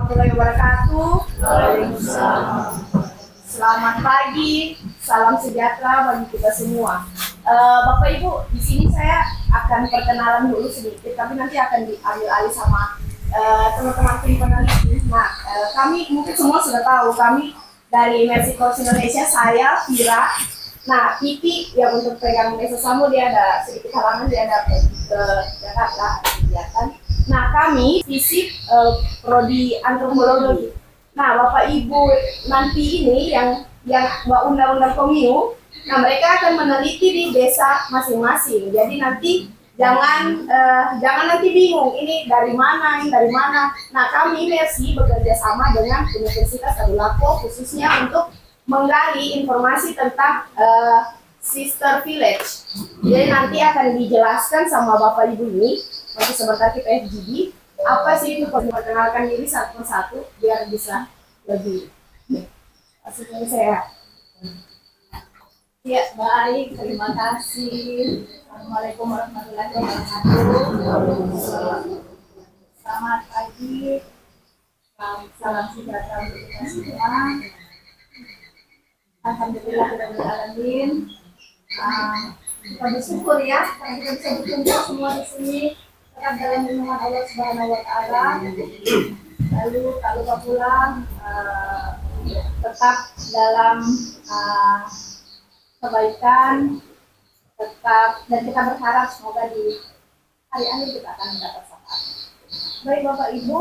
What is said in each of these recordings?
warahmatullahi wabarakatuh. Selamat pagi, salam sejahtera bagi kita semua. Bapak Ibu, di sini saya akan perkenalan dulu sedikit, tapi nanti akan diambil alih sama teman-teman tim peneliti. Nah, kami mungkin semua sudah tahu, kami dari Mercy Corps Indonesia, saya, Vira. Nah, Pipi yang untuk pegang Desa Sambo, dia ada sedikit halangan, dia ada ke Jakarta, ada kegiatan. Nah, kami fisip prodi antropologi. Nah, Bapak Ibu nanti ini yang undang-undang pemilu, nah mereka akan meneliti di desa masing-masing. Jadi nanti jangan nanti bingung ini dari mana, ini dari mana. Nah, kami Mercy bekerja sama dengan Universitas Tadulako khususnya untuk menggali informasi tentang Sister Village. Jadi nanti akan dijelaskan sama Bapak Ibu ini, nanti sebentar kita FGD, apa sih itu, perkenalkan diri satu persatu biar bisa lebih. Maksudnya saya. Ya, baik, terima kasih. Assalamualaikum warahmatullahi wabarakatuh. Selamat pagi. Salam sejahtera untuk kita semua. Alhamdulillah alamin. Kita bersyukur ya karena kita bisa berkumpul semua di sini tetap dalam lindungan Allah Subhanahu wa taala. Lalu kalau pulang tetap dalam kebaikan, tetap, dan kita berharap semoga di hari ini kita akan mendapat syafaat. Baik Bapak Ibu,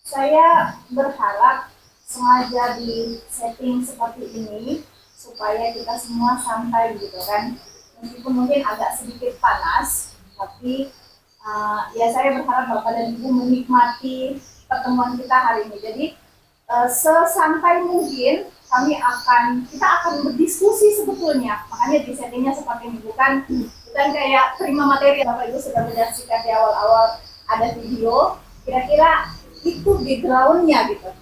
saya berharap sengaja di setting seperti ini supaya kita semua santai gitu kan, meskipun mungkin agak sedikit panas, tapi ya saya berharap Bapak dan Ibu menikmati pertemuan kita hari ini. Jadi sesantai mungkin kita akan berdiskusi sebetulnya, makanya di settingnya seperti ini, bukan kayak terima materi. Bapak Ibu sudah menyaksikan di awal-awal ada video, kira-kira itu backgroundnya gitu,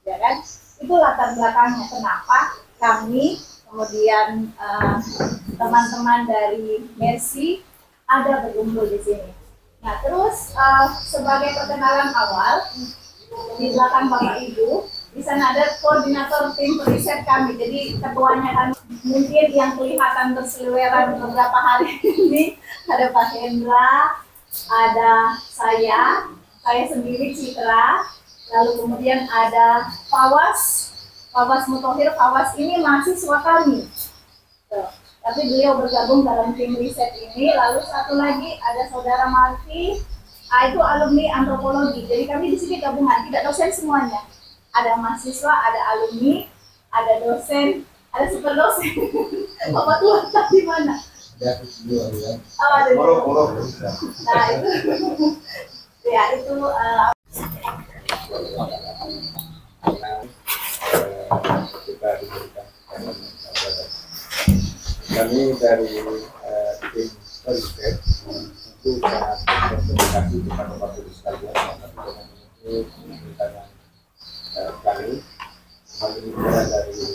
ya kan? Itu latar belakangnya kenapa kami kemudian teman-teman dari Mercy ada berkumpul di sini. Nah, terus sebagai perkenalan awal, di belakang Bapak Ibu di sana ada koordinator tim riset kami, jadi ketuanya kan mungkin yang kelihatan berseliweran beberapa hari ini ada Pak Hendra, ada saya sendiri Citra, lalu kemudian ada Fawas Mutohir. Fawas ini mahasiswa kami, tapi beliau bergabung dalam tim riset ini. Lalu satu lagi ada saudara Marti, itu alumni antropologi. Jadi kami di sini gabungan, tidak dosen semuanya. Ada mahasiswa, ada alumni, ada dosen, ada super dosen. Bapak tua di mana? Ya, dua ya. Oh, ada Moro. Nah, itu ya itu kita diberikan kami dari tim riset itu sangat berterima kasih kepada Bapak Ibu sekalian itu memberikan kami dari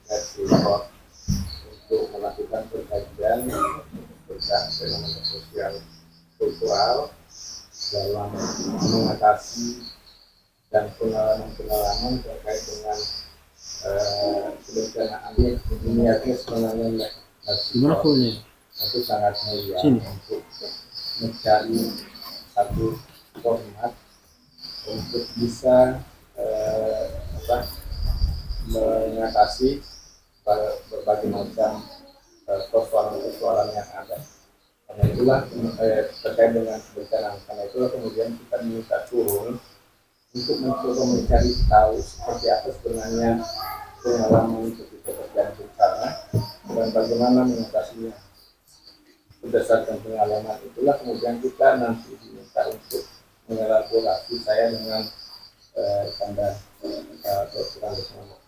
Mercy Corps untuk melakukan pengkajian tentang fenomena sosial kultural dalam mengatasi dan pengalaman terkait dengan kebencanaan dunia sebenarnya itu sangat mulia untuk mencari satu format untuk bisa mengatasi berbagai macam persoalan yang ada. Karena itulah terkait dengan kebencanaan. Karena itulah kemudian kita minta turun untuk mencoba mencari tahu seperti apa sebenarnya pengalaman ketika terjadi bencana dan bagaimana mengatasinya. Berdasarkan pengalaman itulah kemudian kita nanti diminta untuk mengelaborasi, saya dengan tanda Dr. Andes Muhammad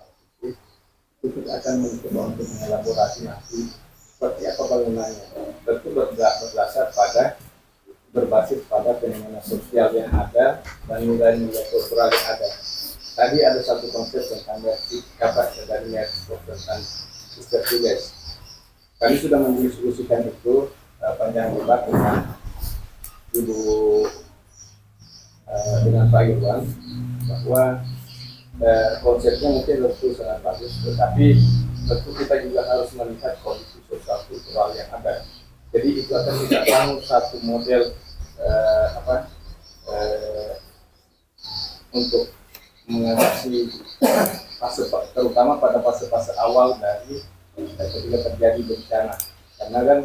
itu akan mencoba untuk mengelaborasi nanti seperti apa bangunannya. Tentu berbasis pada fenomena sosial yang ada dan nilai-nilai kultural yang ada. Tadi ada satu konsep tentang dari Mercy tentang Sister Village. Kami sudah mendiskusikan itu panjang lebar dengan Ibu dengan Pak Irwan bahwa konsepnya mungkin tentu sangat bagus, tetapi tentu kita juga harus melihat kondisi sosial kultural yang ada. Jadi itu akan kita bangun satu model untuk mengatasi fase, terutama pada fase-fase awal dari ketika terjadi bencana, karena kan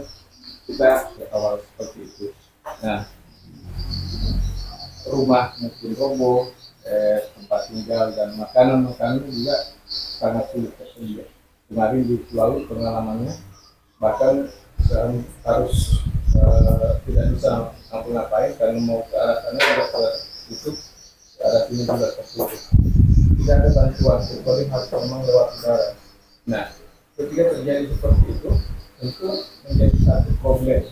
kita awal seperti itu. Nah, rumah mungkin roboh, tempat tinggal dan makanan juga sangat sulit tersedia. Kemarin di Lalu pengalamannya bahkan harus tidak bisa ngapa-ngapain karena mau ke arah sana juga tertutup, ke arah sini juga tertutup. Tidak ada bantuan, kecuali harus memang lewat udara. Nah, ketika terjadi seperti itu, tentu menjadi satu problem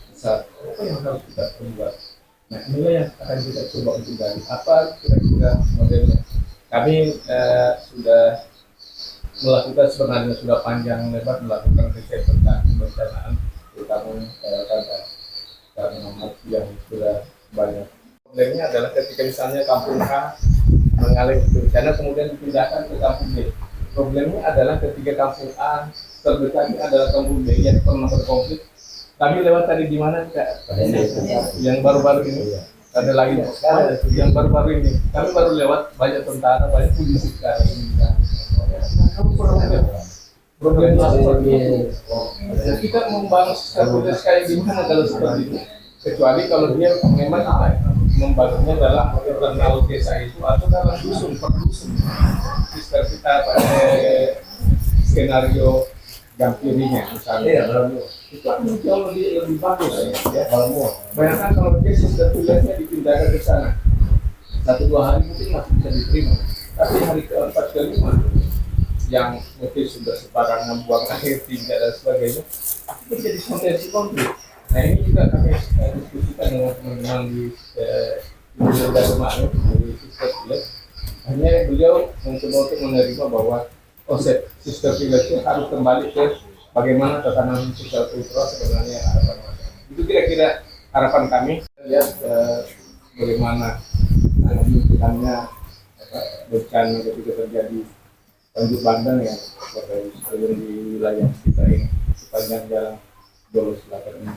besar. Apa yang harus kita perbuat? Nah, inilah yang akan kita coba untuk gali. Apa kira-kira modelnya? Kami sudah melakukan, sebenarnya sudah panjang lebar melakukan riset tentang kebencanaan, terutama karena yang sudah banyak. Problemnya adalah ketika misalnya kampung A mengalami bencana kemudian dipindahkan ke kampung B. Problemnya adalah ketika kampung A terdekatnya adalah kampung B yang pernah berkonflik. Kami lewat tadi di mana Kak? Yang baru-baru ini ada lagi yang baru-baru ini. Kami baru lewat, banyak tentara, banyak polisi sekarang ini. Problemnya seperti itu. Kita membangun satu kayak gimana kalau seperti itu? Kecuali kalau dia memang membangunnya dalam internal desa itu atau dalam dusun per dusun. Seperti kita pada skenario gampirinya misalnya. Itu akan jauh lebih bagus ya. Bayangkan kalau dia sudah tugasnya dipindahkan ke sana 1-2 hari mungkin masih bisa diterima, tapi hari ke-4 ke-5 yang mungkin sudah sembarangan buang air, tinggal dan sebagainya, itu jadi potensi konflik. Nah, ini juga kami diskusikan dengan teman-teman di Lembaga kemarin di Sister Village. Hanya beliau mencoba untuk menerima bahwa konsep Sister Village itu harus kembali ke bagaimana tatanan sosial kultural sebenarnya harapan masyarakat. Itu kira-kira harapan kami. Lihat bagaimana menghentikannya bencana ketika terjadi banjir bandang ya di wilayah kita ini sepanjang jalan Jolo Selatan ini.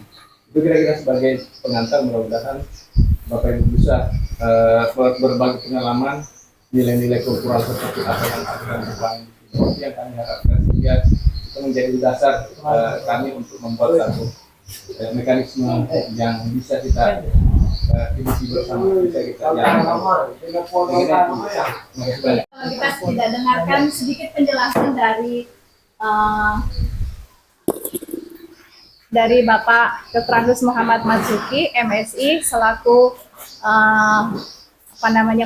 Itu kira-kira sebagai pengantar, mudah-mudahan Bapak Ibu bisa berbagi pengalaman, nilai-nilai kultural seperti apa yang akan dibangun seperti yang kami harapkan, sehingga itu menjadi dasar kami untuk membuat satu mekanisme yang bisa kita ikuti bersama, bisa kita jalankan. Kita tidak dengarkan sedikit penjelasan dari Bapak Dr. Andus Muhammad Marzuki, MSI, selaku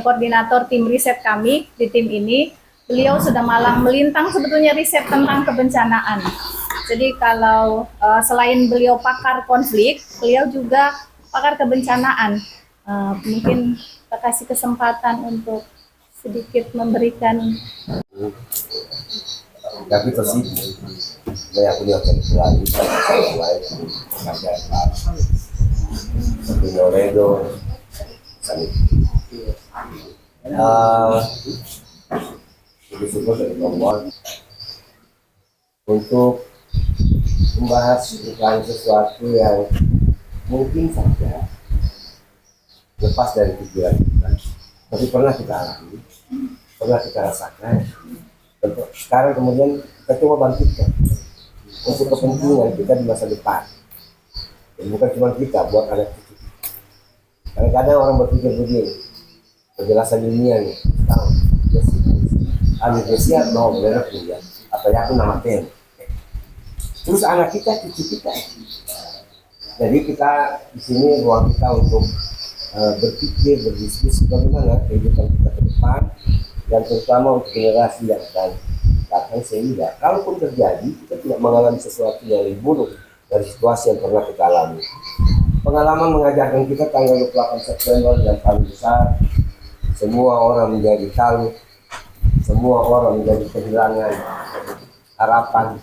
koordinator tim riset kami di tim ini. Beliau sudah malang melintang sebetulnya riset tentang kebencanaan. Jadi kalau selain beliau pakar konflik, beliau juga pakar kebencanaan. Mungkin kita kasih kesempatan untuk sedikit memberikan. Tapi pasti saya punya kebetulan seperti Loredo, bersyukur dari Allah untuk membahas tentang sesuatu yang mungkin saja lepas dari pikiran kita, tapi pernah kita alami, pernah kita rasakan. Sekarang kemudian kita coba bangkitkan untuk kepentingan kita di masa depan, dan bukan cuma kita, buat anak cucu kita. Kadang-kadang orang berpikir begini, penjelasan dunia nih, tahu, Indonesia mau benar kuliah, apa ya aku nama tem, terus anak kita, cucu kita. Jadi kita di sini ruang kita untuk berpikir, berdiskusi bagaimana kehidupan kita ke depan, dan terutama untuk generasi yang akan datang, sehingga kalaupun terjadi kita tidak mengalami sesuatu yang lebih buruk dari situasi yang pernah kita alami. Pengalaman mengajarkan kita tanggal 28 September yang paling besar, semua orang menjadi kalut, semua orang menjadi kehilangan harapan,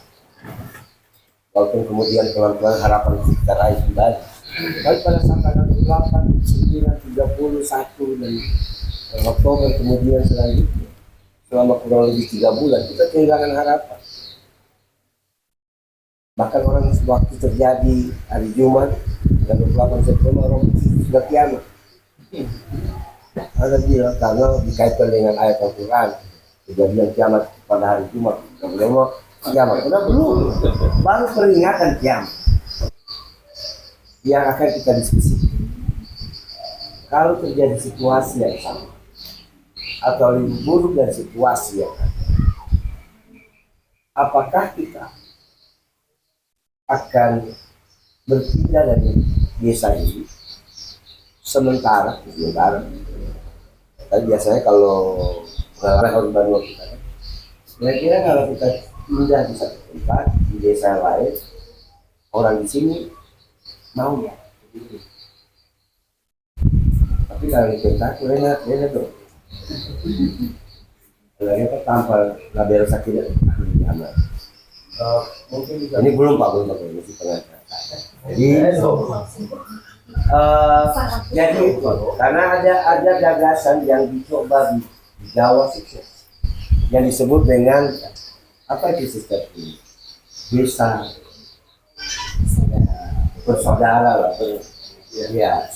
walaupun kemudian pelan-pelan harapan kita raih kembali. Tapi pada saat 28, 29, 31 dan Oktober kemudian selanjutnya selama kurang lebih 3 bulan kita kehilangan harapan. Bahkan orang waktu terjadi hari Jumat dan 28 September orang sudah kiamat. Ada dia karena dikaitkan dengan ayat Al-Quran kejadian kiamat pada hari Jumat. Kalau kiamat sudah belum, baru peringatan kiamat yang akan kita diskusikan. Kalau terjadi situasi yang sama atau lebih buruk dari situasi yang ada, apakah kita akan berpindah dari desa ini sementara tapi biasanya kalau mengalami baru kita kira-kira kalau kita pindah di satu tempat di desa lain, orang di sini mau ya, tapi kalau di tempat enak tuh kalau tanpa label sakit aman. Mungkin bisa Ini belum Pak masih pengantar. Jadi karena ada gagasan yang dicoba di Jawa sukses yang disebut dengan apa itu sistem ini desa bersaudara lah ya.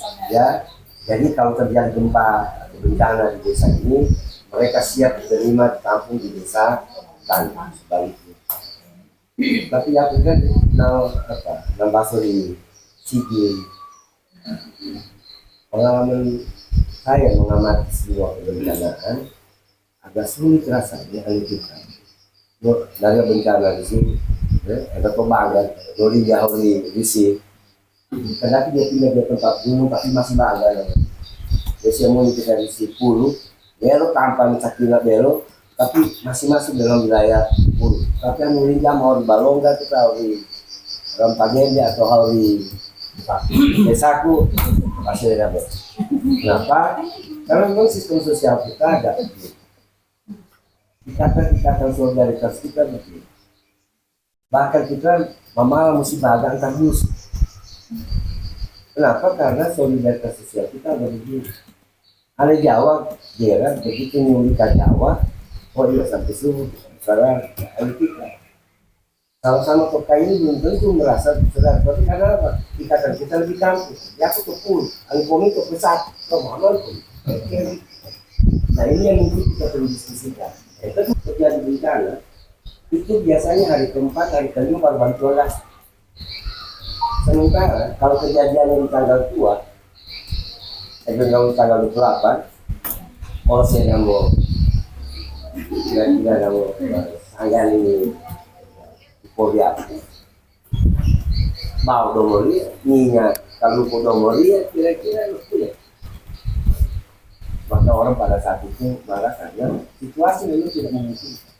Jadi kalau terjadi gempa atau bencana di desa ini mereka siap menerima tampung di desa dan sebaliknya. Tapi yang kan nambah di sigi pengalaman saya mengamati sebuah kebencanaan agak sulit rasanya menunjukkan dari bencana di sini ada pembanggaan dari jauh di sini kenapa dia pindah ke tempat gunung tapi masih bangga jadi mau kita di Sipulu belok tanpa mencakilah belok tapi masih masuk dalam wilayah Sipulu tapi yang mulia mau di Balongga kita di Rampagende atau di desaku pasti ada. Kenapa? Karena memang sistem sosial kita ada ikatan solidaritas kita begini. Bahkan kita mama mesti bahagia antar musuh. Kenapa? Karena solidaritas sosial kita ada begini. Ada Jawa, dia begitu nyulikan Jawa, oh iya sampai suhu, sekarang kita sama-sama kota ini belum tentu merasa sedar, tapi karena apa? Ikatan kita lebih kampus, ya aku tepul, alkohol itu besar, pemahaman pun. Nah ini yang mungkin kita perlu diskusikan. Itu terjadi bencana, itu biasanya hari keempat, hari kelima baru bantuan. Sementara kalau kejadian di tanggal 2, kalau tanggal 28, kalau saya nggak mau, tidak mau sanggan ini. Korea mau domori ninya kalau domori kira-kira itu ya maka orang pada saat itu marah karena situasi memang tidak memungkinkan.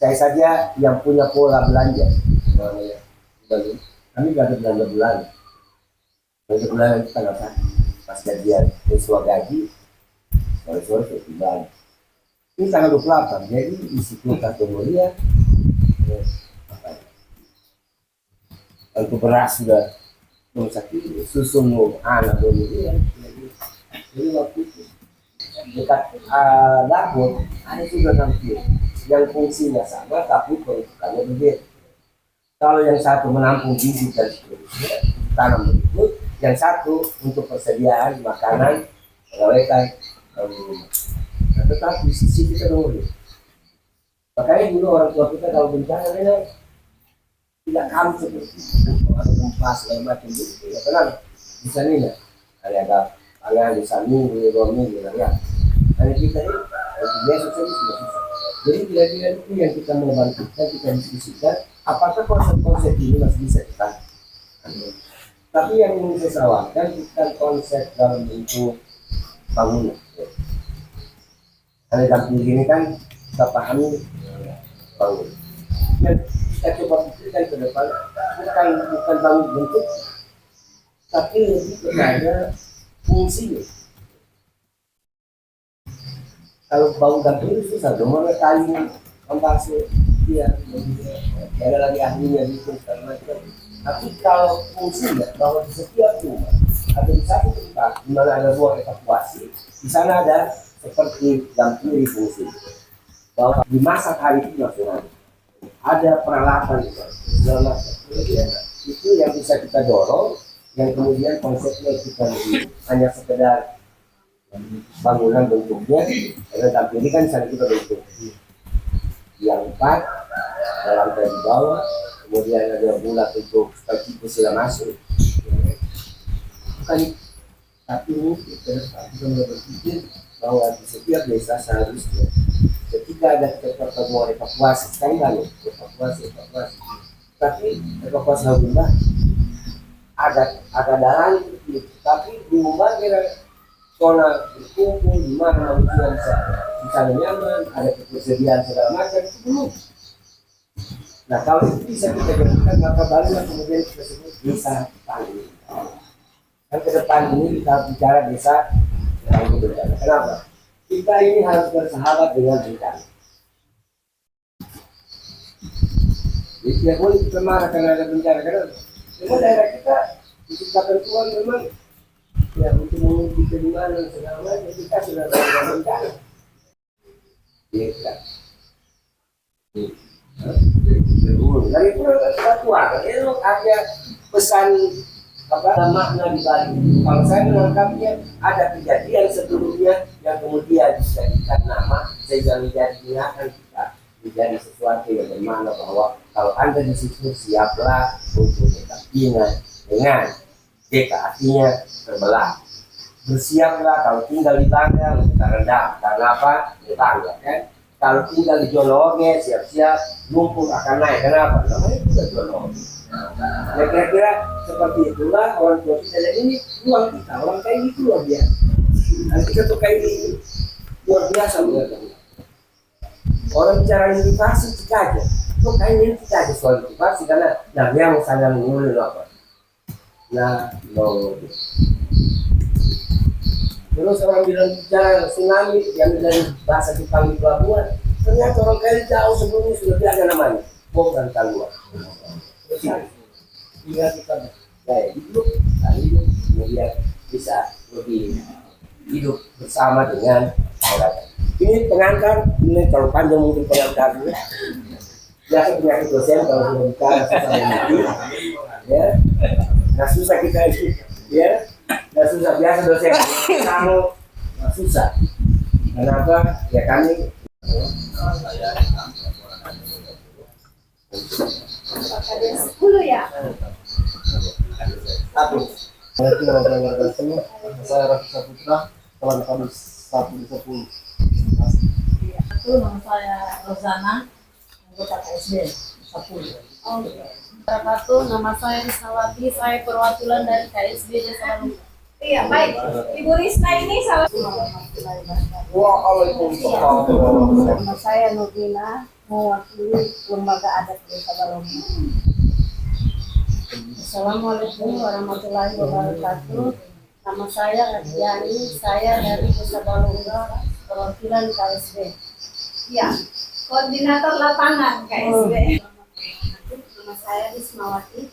Saya saja yang punya pola belanja kami gak ada belanja bulan itu tanggal 1 pas gajian sesuai gaji sore-sore saya tiba ini tanggal 28 jadi isi kulkas domori ya untuk beras sudah mau sakit susu mau anak dulu ya jadi waktu itu dekat dapur ada juga nanti yang fungsinya sama tapi peruntukannya berbeda. Kalau yang satu menampung bibit dan seterusnya tanam berikut, yang satu untuk persediaan makanan pegawai rumah. Nah, tetapi sisi kita dulu makanya dulu orang tua kita kalau bencana tidak kamu seperti atau gempa segala macam gitu ya tenang di sana ya ada pangan di sana di minggu ya karena kita ini biasa saja sudah susah jadi kira-kira itu yang kita mau bantukan kita diskusikan apakah konsep-konsep ini masih bisa kita tapi yang ingin saya sawarkan bukan konsep dalam bentuk bangunan karena dalam ini kan kita pahami bangunan dan kita coba pikirkan ke depan bukan bangun bentuk tapi lebih kepada fungsinya. Kalau bangun dapur itu susah dong mana kayu membasuh dia ada lagi ahlinya gitu segala macam tapi kalau fungsinya bahwa di setiap rumah atau di satu tempat di mana ada ruang evakuasi, di sana ada seperti dampiri fungsi. Bahwa di masa hari itu maksudnya ada peralatan segala macam. Itu yang bisa kita dorong, yang kemudian konsepnya kita hanya sekedar bangunan bentuknya, karena dampiri kan sana kita bentuk yang 4 dalam lantai di bawah, kemudian ada bulat untuk tipe sila masuk. Bukan, tapi ini kita mulai berpikir bahwa di setiap desa seharusnya ketika ada pertemuan evakuasi, sekali lagi evakuasi, tapi evakuasi Harimba ada dalan, tapi diubah kira zona berkumpul di mana manusia bisa nyaman, ada ketersediaan segala macam itu belum. Nah kalau itu bisa kita jadikan, maka barulah kemudian kita sebut desa tangguh. Dan ke depan ini kita bicara desa tangguh bencana. Kenapa? Kita ini harus bersahabat dengan bencana. Jadi tidak boleh kita marah karena ada bencana, karena memang daerah kita diciptakan Tuhan memang ya untuk mengungsi ke dimana segala macam, kita sudah ada bencana. Iya kan? Dari Papua, itu ada pesan ada makna di balik. Kalau saya menangkapnya ada kejadian sebelumnya yang kemudian dijadikan nama sehingga menjadi ingatan kita menjadi sesuatu yang bermakna bahwa kalau Anda di situ siaplah untuk dekat dengan deka artinya terbelah. Bersiaplah kalau tinggal di Bangka untuk rendam. Karena apa? Di Bangka kan. Kalau tinggal di Jologe siap-siap lumpur akan naik. Kenapa? Namanya juga Jologe. Ya kira-kira seperti itulah orang tua kita. Dan ini ruang kita, orang kayak gitu luar biasa. Nanti kita tuh kayak ini luar biasa menurut. Orang bicara motivasi kita aja. Tuh kayaknya kita aja soal motivasi karena yang sangat mengulang apa. Nah, terus orang bilang bicara tsunami yang dari bahasa Jepang di pelabuhan, ternyata orang kali jauh sebelumnya sudah ada namanya bom dan taluan. Tinggal kita kayak hidup, kemudian bisa lebih hidup bersama dengan orang. Ini pengantar, ini kalau panjang mungkin pengantarnya. Biasa penyakit dosen kalau sudah bicara susah mengerti, ya. Nah susah kita itu, ya. Nah susah biasa dosen kamu susah. Kenapa? Ya kami Ada 10 ya. Assalamualaikum warahmatullahi wabarakatuh. Saya Raffi Saputra, Kepala Kadus 1 di 10. Itu nama saya Rozana, anggota KSB 10. Wabarakatuh, nama saya Risnawati, saya perwakilan dari KSB Desa Balung. Iya, baik. Ibu Risna ini salah Waalaikumsalam. Nama saya Nurdina, mewakili lembaga adat Desa Balung. Assalamualaikum warahmatullahi wabarakatuh. Nama saya Radiani, saya dari Desa Balungga, perwakilan KSB. ya, koordinator lapangan KSB. Nama saya Rismawati,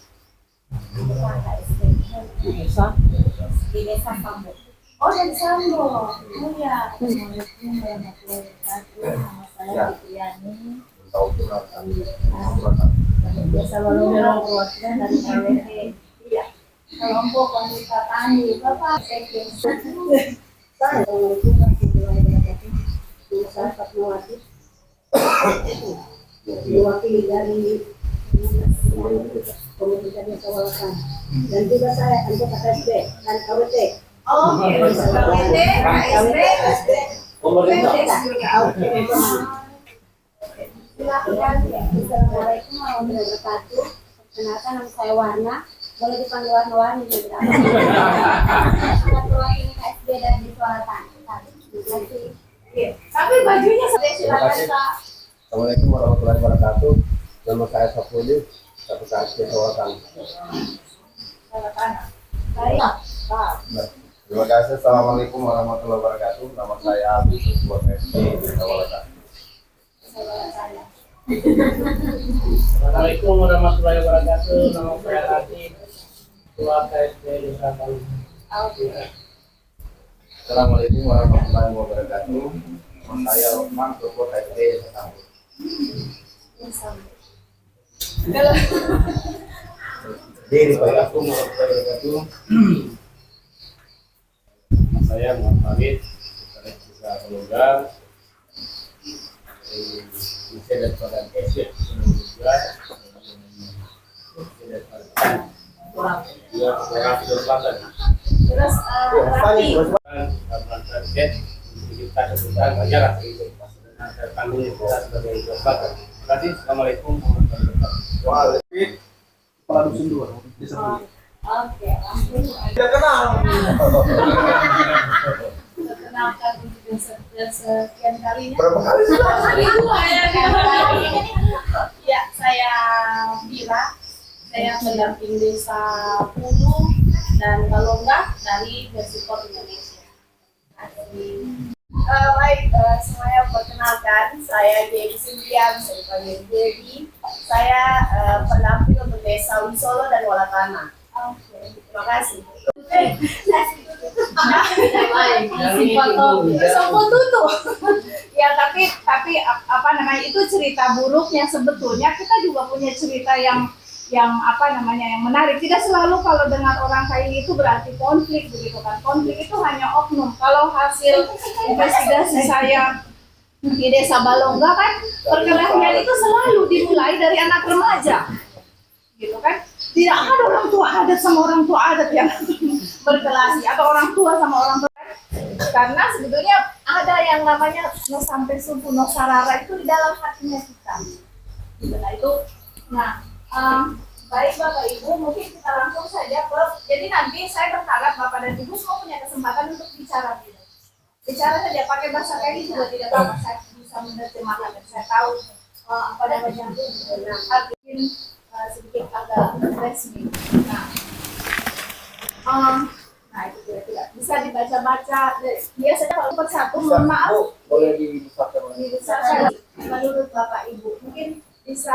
anggota KSB di Desa Sambo. Oh, dan Sambo. Oh ya. Assalamualaikum warahmatullahi wabarakatuh. Nama saya Diani. Desa Balungga, perwakilan dari KWT. Iya. Kelompok wanita tani. Bapak Sekin. Assalamualaikum warahmatullahi wabarakatuh. Nama saya Fatmawati, diwakili dari Komunitas Desa Walasan. Dan juga saya anggota KSB dan KWT. Oh, KWT, KSB, Pemerintah. Silakan. Assalamualaikum warahmatullahi wabarakatuh. Perkenalkan, nama saya Warna. Boleh dipanggil Warna-Warni. Ketua ini KSB dan di Suaratan. Terima kasih. Iya. Tapi bajunya silakan Kak. Assalamualaikum warahmatullahi wabarakatuh. Nama saya Sapuli, satu KSB Sawatan. Silakan. Baik. Pak. Terima kasih. Assalamualaikum warahmatullahi wabarakatuh. Nama saya Abi, ketua KSB Sawatan. Assalamualaikum warahmatullahi wabarakatuh. Nama saya Latif, ketua KSB Desa Balung. Assalamualaikum warahmatullahi wabarakatuh. Saya Osman, Ketua KSD Desa Sambut. Dari Assalamualaikum warahmatullahi wabarakatuh. Saya Muhammad Farid, Sekretaris Desa Keluarga. Saya daripada SD juga. Dua orang Selatan. Terus Raffi. Kita kebutuhan banyak lah itu. Tanggung kita sebagai Selatan. Terima kasih. Assalamualaikum warahmatullahi wabarakatuh. Kepala dusun 2 desa Puli. Oke, langsung Tidak kenal. perkenalkan untuk sekian kalinya. berapa kali sudah? Ya, saya Mira. Saya pendamping Desa Pulu dan Balonga dari Persipor Indonesia. Baik, semuanya perkenalkan, saya Dewi Sintian, saya panggil Dewi. Saya pendamping untuk Desa Wisolo dan Walatana. Oke, terima kasih. Ya, tapi apa namanya itu cerita buruknya, sebetulnya kita juga punya cerita yang apa namanya yang menarik. Tidak selalu kalau dengan orang kayak itu berarti konflik begitu kan. Konflik itu hanya oknum. Kalau hasil investigasi saya di Desa Balonga kan, perkelahian itu selalu dimulai dari anak remaja, gitu kan. Tidak ada orang tua adat sama orang tua adat yang berkelahi atau orang tua sama orang tua. Karena sebetulnya ada yang namanya no sampai subuh no sarara itu di dalam hatinya kita. Nah itu, baik Bapak Ibu, mungkin kita langsung saja ke. Jadi nanti saya berharap Bapak dan Ibu semua punya kesempatan untuk bicara gitu. Bicara saja pakai bahasa kayak juga tidak apa-apa, saya bisa menerjemahkan dan saya tahu apa namanya mungkin sedikit agak resmi. Nah itu kira-kira bisa dibaca-baca. Biasanya kalau persatu, mohon maaf. Boleh dibesarkan. Menurut Bapak Ibu, mungkin bisa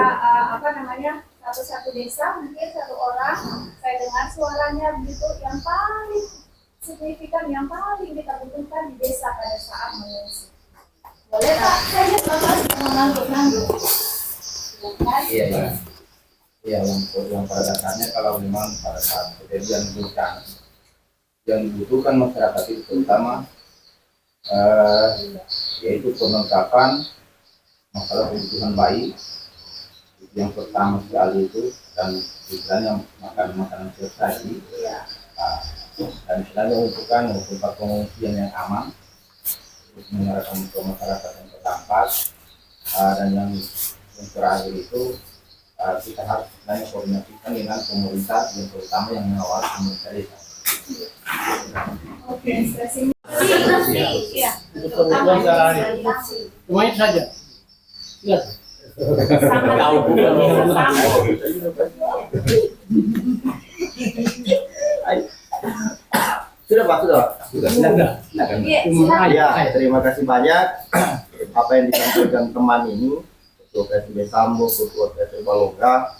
apa namanya satu desa, mungkin satu orang saya dengar suaranya begitu yang paling signifikan, yang paling kita butuhkan di desa pada saat mengungsi. Boleh Pak? Saya Bapak mengangguk-angguk. Iya. Yang pada dasarnya kalau memang pada saat kejadian bencana yang dibutuhkan masyarakat itu terutama yaitu perlengkapan masalah kebutuhan bayi yang pertama sekali itu, dan istilahnya makanan selesai dan istilahnya untuk tempat pengungsian yang aman untuk mengarahkan ke masyarakat yang terdampak, dan yang terakhir itu kita harus istilahnya koordinasikan dengan pemerintah yang terutama yang mengawal pemerintah desa. Oke, stressing. Iya. Semuanya saja. Iya. Sudah Pak, sudah. Iya, Ya, terima kasih banyak apa yang disampaikan teman ini, Ketua KSD Sambo, Ketua KSD Balonga.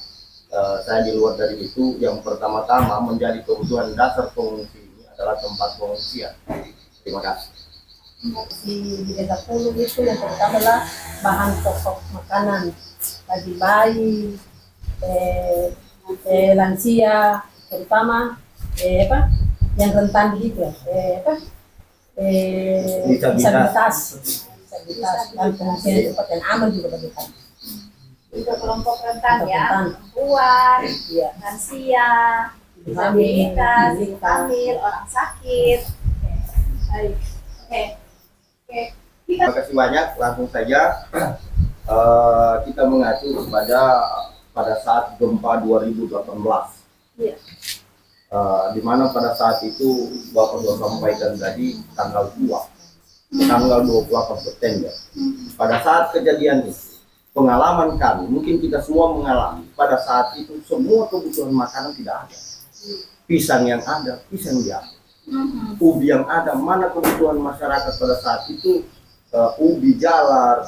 Saya di luar dari itu, yang pertama-tama menjadi kebutuhan dasar pengungsi ini adalah tempat pengungsian. Terima kasih. Di Desa Pulu itu yang pertama adalah bahan pokok makanan bagi bayi, lansia, terutama yang rentan gitu, disabilitas dan pengungsian tempat yang aman juga bagi kami. untuk kelompok rentan ya, Rentan. perempuan, Iya. lansia, disabilitas, ibu hamil, orang sakit. Baik, oke. Terima kasih banyak. Langsung saja kita mengacu pada saat gempa 2018. Iya. Di mana pada saat itu Bapak sudah sampaikan tadi tanggal 28 September. Pada saat kejadian itu, pengalaman kami, mungkin kita semua mengalami, pada saat itu semua kebutuhan makanan tidak ada. Pisang yang ada, pisang dia. Ubi yang ada, mana kebutuhan masyarakat pada saat itu, ubi jalar,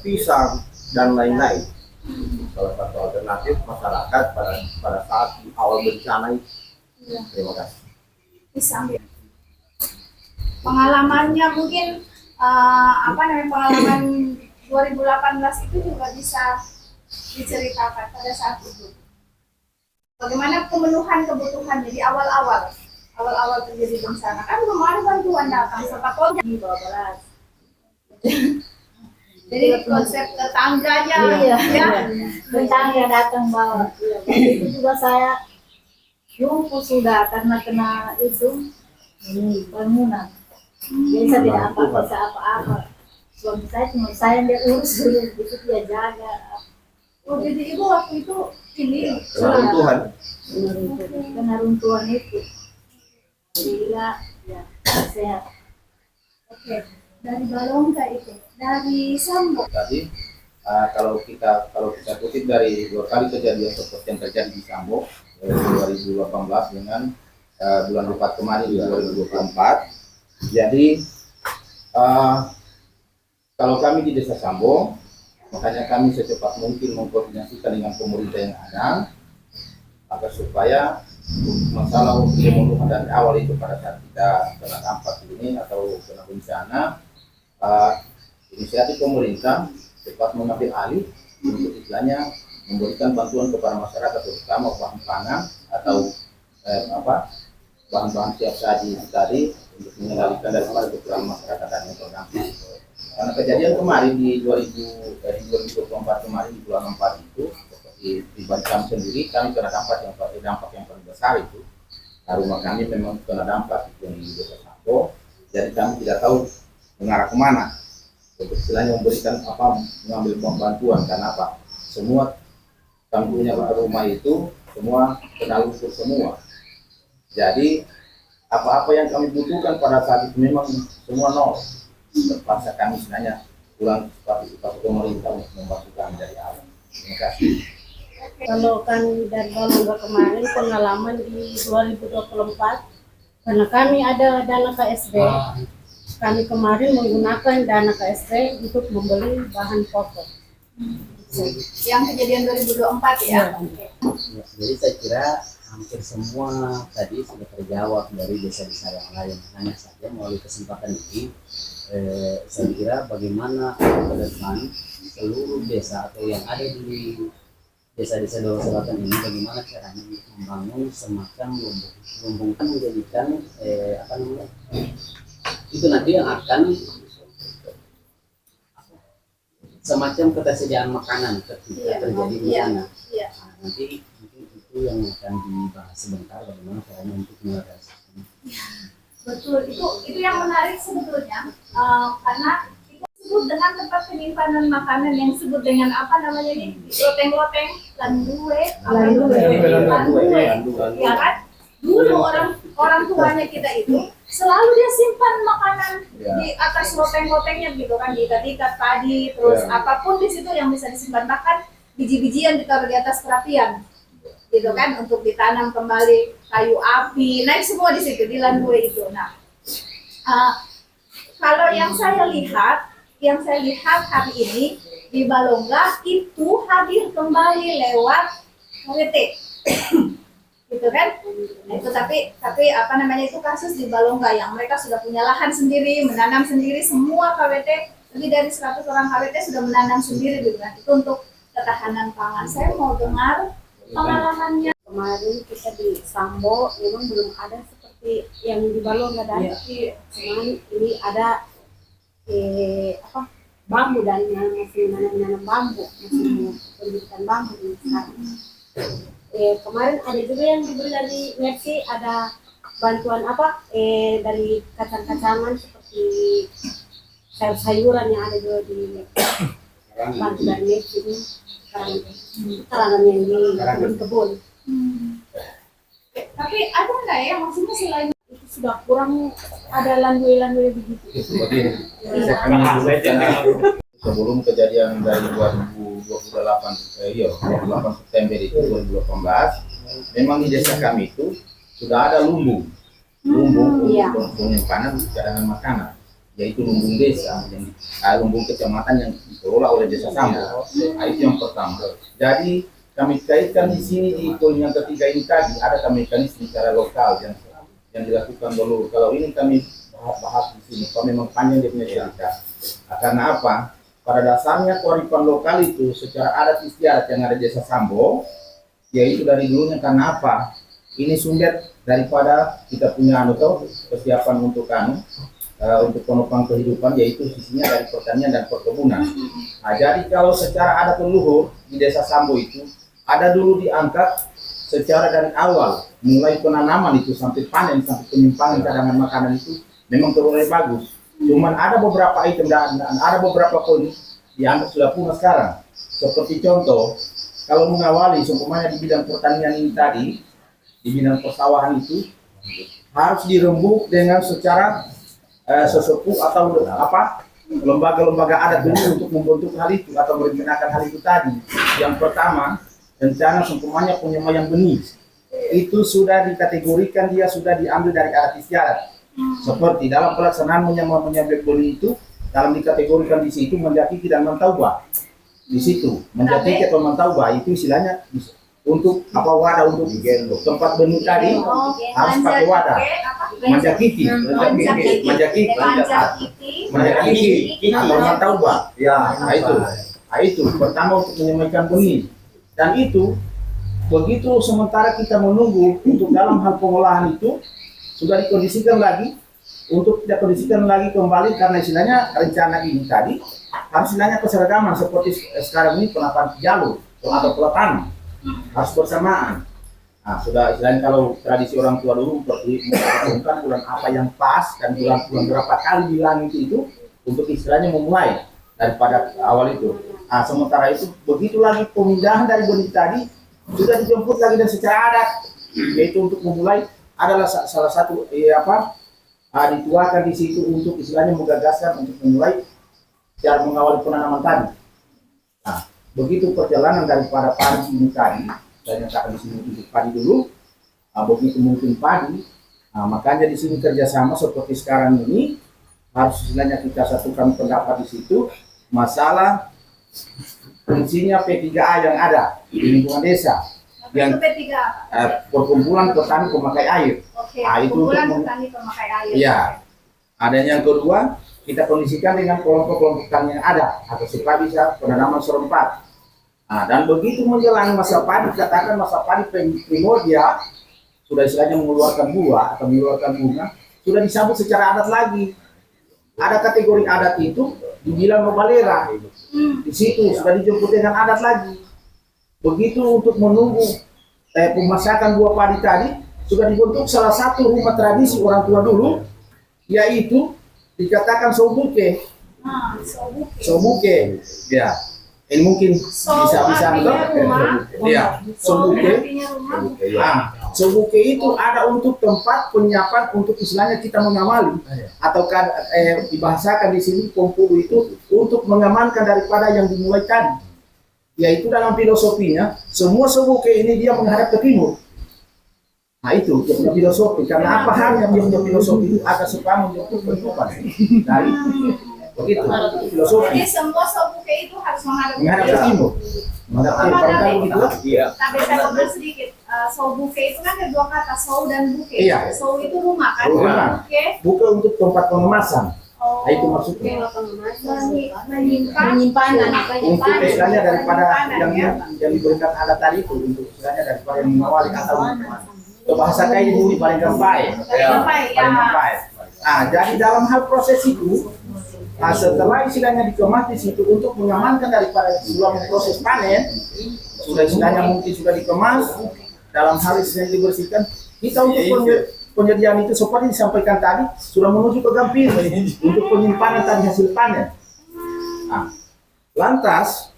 pisang, dan lain-lain. Salah satu alternatif masyarakat pada saat awal bencana itu. Terima kasih. bisa ambil pengalamannya mungkin pengalaman 2018 itu juga bisa diceritakan pada saat itu. Bagaimana pemenuhan kebutuhan di awal-awal terjadi bencana kan belum ada bantuan datang serta polnya di bawah belas. Jadi konsep tetangganya Iya. ya Tetangga datang bawa. Itu juga saya lumpuh sudah karena kena itu ini bangunan. Jadi saya tidak bisa apa-apa. Suami saya cuma saya yang dia urus dulu, itu dia jaga. Oh, jadi ibu waktu itu ini Tuhan. Kena runtuhan itu. Jadi ya sehat. oke dari Balongga itu dari Sambo Tadi kalau kita kutip dari 2 kali kejadian seperti yang terjadi di Sambo 2018 dengan bulan 4 kemarin di 2024. Jadi kalau kami di Desa Sambo, makanya kami secepat mungkin mengkoordinasikan dengan pemerintah yang ada agar supaya masalah pembunuhan dari awal itu pada saat kita kena dampak ini atau kena bencana, inisiatif pemerintah cepat mengambil alih untuk istilahnya memberikan bantuan kepada masyarakat terutama bahan pangan atau bahan-bahan siap saji tadi untuk mengendalikan daripada kekurangan masyarakat dan yang terdampak. Karena kejadian kemarin di 2024 kemarin di bulan 4 itu seperti di Bancam sendiri kami kena dampak yang paling besar itu. Nah, rumah kami memang kena dampak itu di Desa Sambo, jadi kami tidak tahu mengarah kemana untuk istilahnya memberikan mengambil bantuan karena semua kami punya rumah itu semua kena lumpur semua. Jadi apa-apa yang kami butuhkan pada saat itu memang semua nol. Terpaksa kami sebenarnya pulang seperti pemerintah untuk membantu kami dari awal. Terima kasih. Kalau kami dari Balongga kemarin pengalaman di 2024 karena kami ada dana KSB, kami kemarin menggunakan dana KSB untuk membeli bahan pokok. yang kejadian 2024 ya. Oke. Ya, jadi saya kira hampir semua tadi sudah terjawab dari desa-desa yang lain. Hanya saja melalui kesempatan ini, saya kira bagaimana ke depan seluruh desa atau yang ada di desa-desa Dawa Selatan ini bagaimana caranya untuk membangun semacam lumbung. Lumbung itu menjadikan itu nanti yang akan semacam ketersediaan makanan ketika terjadi bencana. Iya. Nah, nanti mungkin itu yang akan dibahas sebentar bagaimana caranya untuk merealisasikan. Betul, itu yang menarik sebetulnya karena itu disebut dengan tempat penyimpanan makanan yang disebut dengan apa namanya ini loteng-loteng landue, ya kan? Dulu orang tuanya kita itu selalu dia simpan makanan di atas loteng-lotengnya gitu kan, diikat-ikat tadi, terus apapun di situ yang bisa disimpan, bahkan biji-bijian ditaruh di atas perapian gitu kan untuk ditanam kembali, kayu api naik semua di situ di landue itu. Nah kalau yang saya lihat hari ini di Balongga itu hadir kembali lewat KWT gitu kan. Nah, itu tapi apa namanya itu kasus di Balongga yang mereka sudah punya lahan sendiri, menanam sendiri, semua KWT lebih dari 100 orang KWT sudah menanam sendiri gitu kan. Itu untuk ketahanan pangan. Saya mau dengar pengalamannya. Kemarin kita di Sambo memang belum ada seperti yang di Balongga dan cuman ini ada bambu dan masih menanam bambu, masih pendidikan bambu di sekarang. Kemarin ada juga yang diberi dari Mercy, ada bantuan dari kacang-kacangan seperti sayur-sayuran yang ada juga di bantu dari Mercy ini karangan yang di kebun. Tapi ada nggak ya maksudnya selain Itu sudah kurang ada landue-landue begitu. Sebelum kejadian dari 28 September itu 2018, memang di desa kami itu sudah ada lumbung untuk penyimpanan cadangan makanan, yaitu lumbung desa, lumbung kecamatan yang dikelola oleh Desa Sambo. Nah, itu yang pertama. Jadi kami kaitkan di sini di poin yang ketiga ini tadi ada mekanisme secara lokal yang dilakukan dulu. Kalau ini kami bahas di sini, kalau memang panjang dia punya cerita. Karena apa? Pada dasarnya kearifan lokal itu secara adat istiadat yang ada di Desa Sambo, yaitu dari dulunya. Karena apa? Ini sumber daripada kita punya persiapan untuk untuk penopang kehidupan, yaitu sisinya dari pertanian dan perkebunan. Nah, jadi kalau secara adat leluhur di Desa Sambo itu ada dulu diangkat secara dari awal, mulai penanaman itu sampai panen, sampai penyimpangan cadangan makanan itu memang terus bagus. Cuman ada beberapa item dan ada beberapa poin dianggap sudah punah sekarang. Seperti contoh, kalau mengawali seumpamanya di bidang pertanian ini tadi, di bidang persawahan itu harus dirembuk dengan secara sesepuh atau lembaga-lembaga adat dulu untuk membentuk hal itu atau merencanakan hal itu tadi. Yang pertama, rencana seumpamanya penyemayan benih itu sudah dikategorikan, dia sudah diambil dari adat istiadat. Seperti dalam pelaksanaan menyembelih benih itu, dalam dikategorikan di situ menjakiki dan mentauba. Di situ menjakiki atau mentauba itu istilahnya untuk wadah untuk tempat benih tadi harus pakai wadah. Menjakiki atau mentauba. Ya, itu pertama untuk menyemaikan benih. Dan itu begitu sementara kita menunggu untuk dalam hal pengolahan itu sudah dikondisikan lagi untuk tidak kondisikan lagi kembali, karena istilahnya rencana ini tadi harus istilahnya keseragaman seperti sekarang ini penataan jalur atau peletahan harus bersamaan. Nah, sudah istilahnya kalau tradisi orang tua dulu memperhitungkan bulan apa yang pas dan bulan berapa kali di langit itu untuk istilahnya memulai daripada awal itu. Nah, sementara itu begitu lagi pemindahan dari benih tadi sudah dijemput lagi dan secara adat, yaitu untuk memulai adalah salah satu dituakan di situ untuk istilahnya menggagaskan untuk memulai cara mengawali penanaman tadi. Nah, begitu perjalanan daripada padi ini tadi, dan yang akan di sini untuk padi dulu, begitu mungkin padi, makanya di sini kerjasama seperti sekarang ini harus istilahnya kita satukan pendapat di situ masalah fungsinya P3A yang ada di lingkungan desa. Yang perkumpulan petani pemakai air. Itu perkumpulan petani pemakai air. Iya. Ada yang kedua, kita kondisikan dengan kelompok-kelompok petani yang ada atau supaya bisa penanaman serempat. Nah, dan begitu menjelang masa padi, katakan masa padi primordial sudah istilahnya mengeluarkan buah atau mengeluarkan bunga, sudah disambut secara adat lagi. Ada kategori adat itu dibilang nobalera. Di situ sudah dijemput dengan adat lagi. Begitu untuk menunggu pemasakan buah padi tadi sudah dibentuk salah satu rumah tradisi orang tua dulu, yaitu dikatakan sobuke. Sobuke, ya. Ini mungkin bisa ya. Sobuke. Sobuke itu ada untuk tempat penyiapan untuk istilahnya kita mengawali atau dibahasakan di sini Pempulu itu untuk mengamankan daripada yang dimulai tadi. Yaitu dalam filosofinya semua sobuke ini dia menghadap ke timur. Nah itu dia punya filosofi. Karena apa hal yang dia punya filosofi itu agar supaya menjemput kehidupan dari begitu filosofi. Jadi semua sobuke itu harus menghadap ke timur. Menghadap ke timur. Iya. Tapi saya potong sedikit. Sobuke itu kan ada dua kata, sow dan buke. Iya. Sow itu rumah kan. Rumah. Buke untuk tempat pengemasan. Oh, itu maksudnya. Penyimpanan. Untuk istilahnya daripada yang diberikan adat tadi itu untuk istilahnya daripada yang mengawali atau bahasa kayak ini paling gampang. Paling gampang. Nah, jadi dalam hal proses itu, setelah istilahnya dikemas di situ untuk mengamankan daripada selama proses panen, sudah istilahnya mungkin sudah dikemas dalam hal istilahnya dibersihkan, kita untuk penyediaan itu seperti disampaikan tadi sudah menuju ke gampir untuk penyimpanan tadi hasil panen. Nah, lantas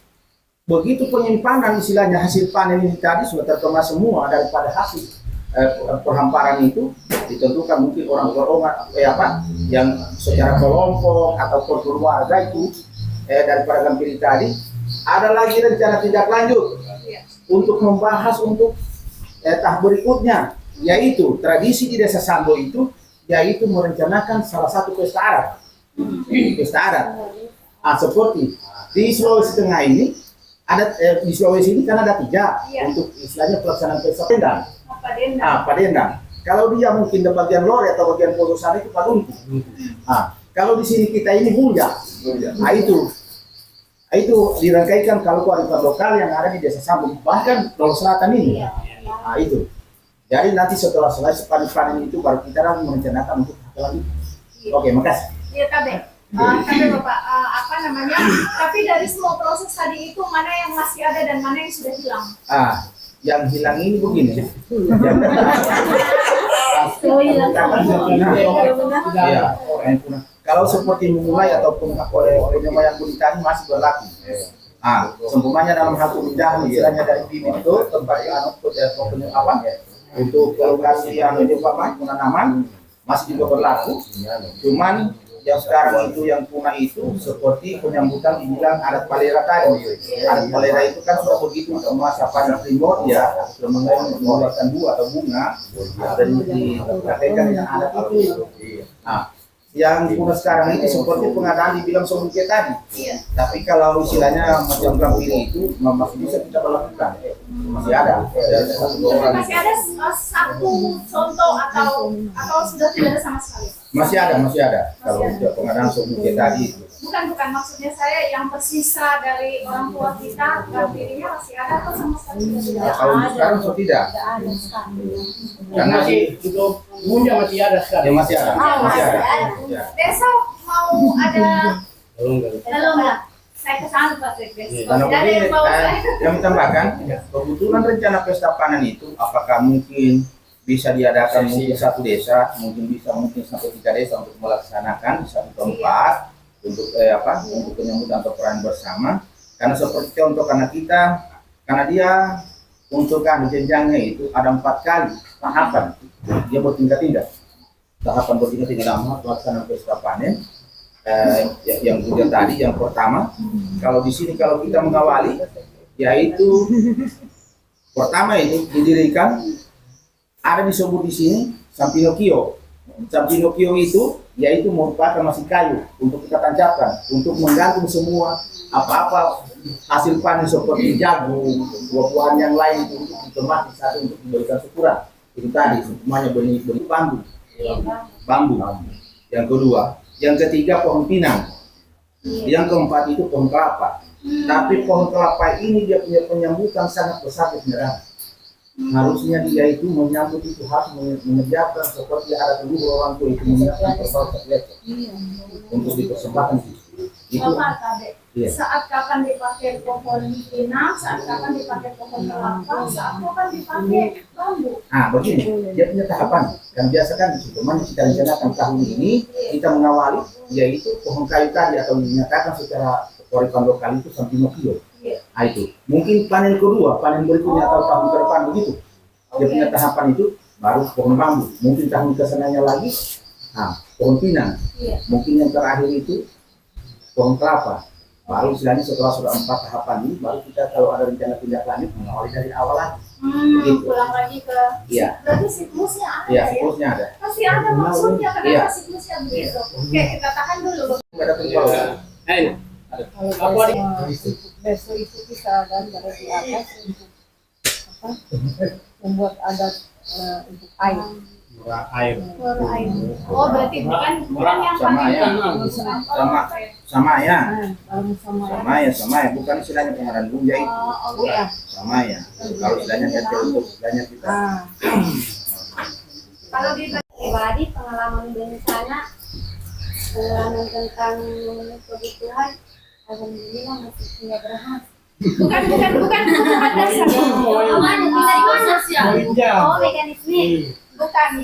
begitu penyimpanan istilahnya hasil panen ini tadi sudah terkemas semua daripada hasil perhamparan itu ditentukan mungkin orang yang secara kelompok atau keluarga itu daripada gampir tadi ada lagi rencana tindak lanjut untuk membahas untuk tahap berikutnya, yaitu tradisi di Desa Sambo itu yaitu merencanakan salah satu pesta adat. Pesta adat. Seperti di Sulawesi Tengah ini ada di Sulawesi ini kan ada 3 untuk istilahnya pelaksanaan pesta Padendang. Padendang. Kalau dia mungkin di bagian lore atau bagian pojok sana itu paluntu. Kalau di sini kita ini bunja. Nah itu dirangkaikan kalau kearifan lokal yang ada di Desa Sambung, bahkan Pulau Selatan ini. Nah itu. Jadi nanti setelah selesai panen itu baru kita akan merencanakan untuk lagi. Oke, makasih. Iya, KB. KB Bapak, apa namanya? Tapi dari semua proses tadi itu mana yang masih ada dan mana yang sudah hilang? Yang hilang ini begini. Iya, yang punah. Kalau seperti memulai ataupun penyemaian bunitani masih berlaku. Seumpamanya dalam hal pemindahan istilahnya dari bibit itu tempat yang untuk lokasi yang penanaman masih juga berlaku. Cuman yang sekarang itu yang punah itu seperti penyambutan dibilang adat palera tadi. Adat palera itu kan sudah begitu masa panen primor ya, sudah mengeluarkan buah atau bunga dan dikatakan dengan adat itu. Yang punah sekarang itu seperti pengadaan dibilang somuke tadi. Tapi kalau istilahnya macam gambiri itu masih bisa kita lakukan. Masih ada. Masih ada satu contoh atau sudah tidak ada sama sekali? Masih ada. Kalau pengadaan somuke tadi itu. Bukan, maksudnya saya yang tersisa dari orang tua kita, gambirinya masih ada atau sama sekali tidak? Kalau sekarang so tidak. Karena untuk bunja masih ada sekarang. Ya masih ada. Desa mau ada belum nggak? Saya kesana Pak Sekdes. Karena Tidak ada yang mau saya. yang tambahkan, kebetulan rencana pesta panen itu apakah mungkin bisa diadakan mungkin satu desa, mungkin sampai 3 desa untuk melaksanakan di satu tempat untuk untuk penyambutan atau peran bersama. Karena seperti contoh karena dia untuk jenjangnya itu ada 4 kali tahapan, dia bertingkat-tingkat. Tahapan bertingkat-tingkat dalam pelaksanaan pesta panen. Yang kemudian tadi yang pertama, kalau di sini kalau kita mengawali, yaitu pertama itu didirikan ada disebut di sini Sampinokio. Sampinokio itu yaitu merupakan masih kayu untuk kita tancapkan untuk menggantung semua apa-apa hasil panen seperti jagung, buah-buahan yang lain itu untuk dikemas satu untuk diberikan syukuran. Itu tadi semuanya benih bambu. Yang kedua, yang ketiga pohon pinang. Yang keempat itu pohon kelapa. Tapi pohon kelapa ini dia punya penyambutan sangat besar sebenarnya. Harusnya dia itu menyambut itu harus menyiapkan seperti ada dulu orang tua itu menyiapkan pesawat untuk dipersembahkan itu. Saat kapan dipakai pohon pinang, saat kapan dipakai pohon kelapa, saat kapan dipakai bambu. Begini, dia punya tahapan. Yang biasa kan cuma kita rencanakan tahun ini kita mengawali yaitu pohon kayu tadi atau dinyatakan secara kearifan lokal itu Sampinokio. Itu mungkin panen kedua, panen berikutnya atau tahun ke depan begitu. Dia punya tahapan itu baru pohon bambu. Mungkin tahun kesananya lagi, pohon pinang. Mungkin yang terakhir itu pohon kelapa. Baru istilahnya setelah sudah 4 tahapan ini, baru kita kalau ada rencana tindak lanjut mengawali dari awal lagi. Pulang lagi ke. Berarti siklusnya ada ya? Siklusnya ada. Pasti ada maksudnya kenapa siklusnya begitu. Oke, kita tahan dulu. Ada penjualan. Besok itu kita ada dari atas untuk membuat adat untuk air. Oh, berarti bukan yang pakai sama ya, bukan istilahnya pengarang bunja itu. Sama ya. Kalau istilahnya untuk istilahnya kita. Kalau di pribadi pengalaman bencana, pengalaman tentang kebutuhan, alhamdulillah masih tidak berhasil. bukan dasar. Oh, mekanisme. Bukan,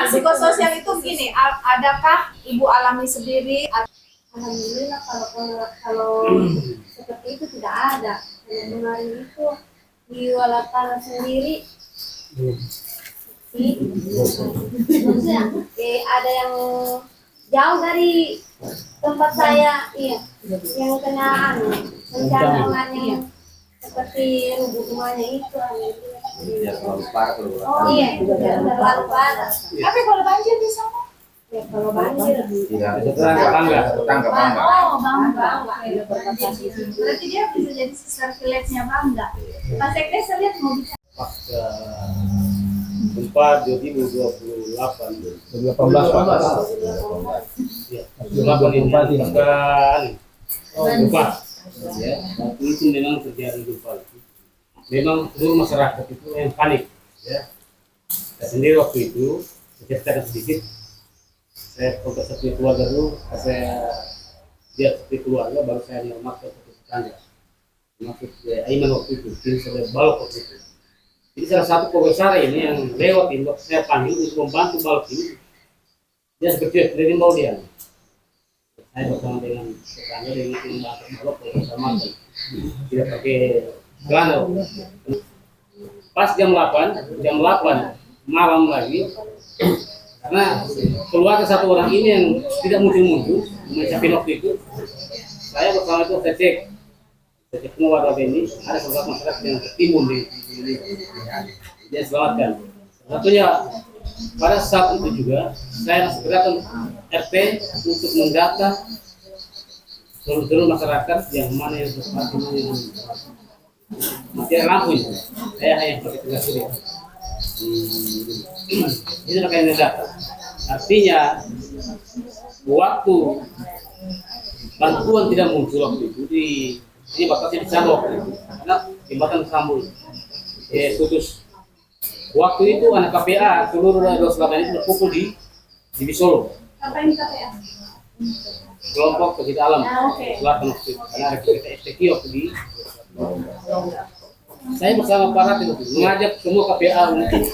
psikososial itu begini, adakah ibu alami sendiri? Alhamdulillah kalau seperti itu tidak ada. Kemarin itu di Walatana sendiri, maksudnya ada yang jauh dari tempat saya, yang kena bencana yang seperti rubuh rumahnya itu. Ya, terlalu parah kalau Terlalu parah. Tapi kalau banjir di sana? Ya kalau banjir. tidak tetangga bangga. Oh, bangga. Berarti dia bisa jadi sister village-nya bangga. Pak Sekdes, saya lihat mau bicara. Gempa 2028. 2018 Pak. Ya, 2008 ini gempa. Ya, waktu itu memang terjadi gempa itu. Memang seluruh masyarakat itu yang panik. Ya, saya sendiri waktu itu ceritakan sedikit. Saya kontak satu keluarga dulu, saya lihat satu keluarga, baru saya masuk ke tetangga. Masuk Aiman waktu itu, jadi saya balok waktu itu. Jadi salah satu pembesar ini yang lewat ini, saya panggil untuk membantu balok ini. Dia seperti dari mau dia. Saya bersama dengan tetangga dengan membantu balok bersama, tidak pakai celana. Pas jam 8 malam lagi, karena keluar satu orang ini yang tidak muncul mencapai waktu itu, saya bersama itu saya cek semua warga ini, ada beberapa masyarakat yang tertimbun di dia selamatkan. Satunya pada saat itu juga saya segerakan RT untuk mendata seluruh masyarakat yang mana yang mati lampu ini. Saya hanya pakai tugas ini. Ini makanya data. Artinya waktu bantuan tidak muncul waktu itu ini batasnya di sana waktu itu karena jembatan Sambul putus. Waktu itu anak KPA seluruh 28 itu berkumpul di Solo. Apa ini KPA? Kelompok pecinta alam. Oke. Selatan waktu itu karena ada kita STQ waktu di. Saya bersama para itu mengajak semua KPA untuk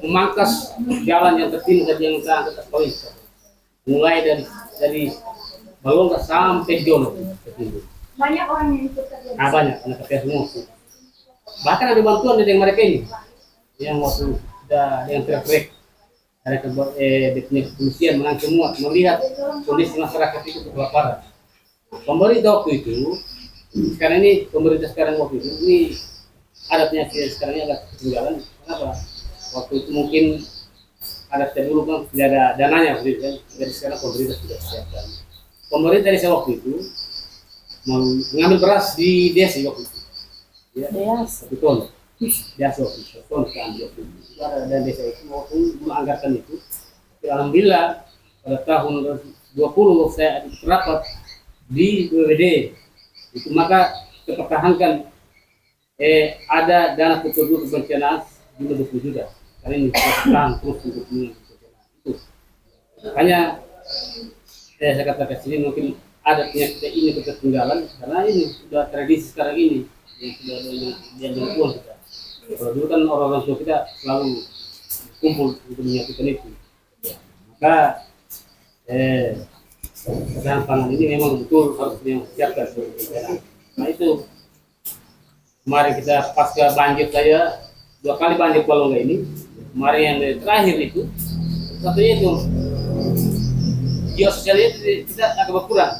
memangkas jalan yang tertimbun dan yang terangkat polis, mulai dari Balongga sampai Jono tertimbun. Banyak orang yang ikut kerja. Banyak anak KPA semua. Bahkan ada bantuan dari mereka ini yang waktu sudah yang teriak-teriak ada kepolisian menang semua melihat kondisi masyarakat itu kelaparan. Pemerintah waktu itu sekarang ini pemerintah sekarang waktu itu ini ada penyakit sekarang ini agak ketinggalan. Kenapa? Waktu itu mungkin ada dulu kan tidak ada dananya waktu itu kan. Jadi sekarang pemerintah sudah siapkan. Pemerintah di waktu itu mengambil beras di desa waktu itu. Ya, 1 ton. Desa waktu itu, 1 ton keambil waktu itu. Dan desa itu waktu menganggarkan itu. Tapi alhamdulillah pada tahun 20 saya rapat di BPD itu maka dipertahankan ada dana ketujuh kebencanaan jumlah 20 juta. Karena ini bertahan terus untuk bencana itu. Makanya saya katakan sini mungkin ada penyakit ini ketertinggalan karena ini sudah tradisi sekarang ini yang sudah diambil uang kita. Kalau dulu kan orang-orang tua kita selalu kumpul untuk menyaksikan itu. Maka ketahanan pangan ini memang betul harus disiapkan. Nah itu kemarin kita pasca banjir saya 2 kali banjir Balongga ini. Kemarin yang terakhir itu satunya itu geososialnya tidak agak berkurang.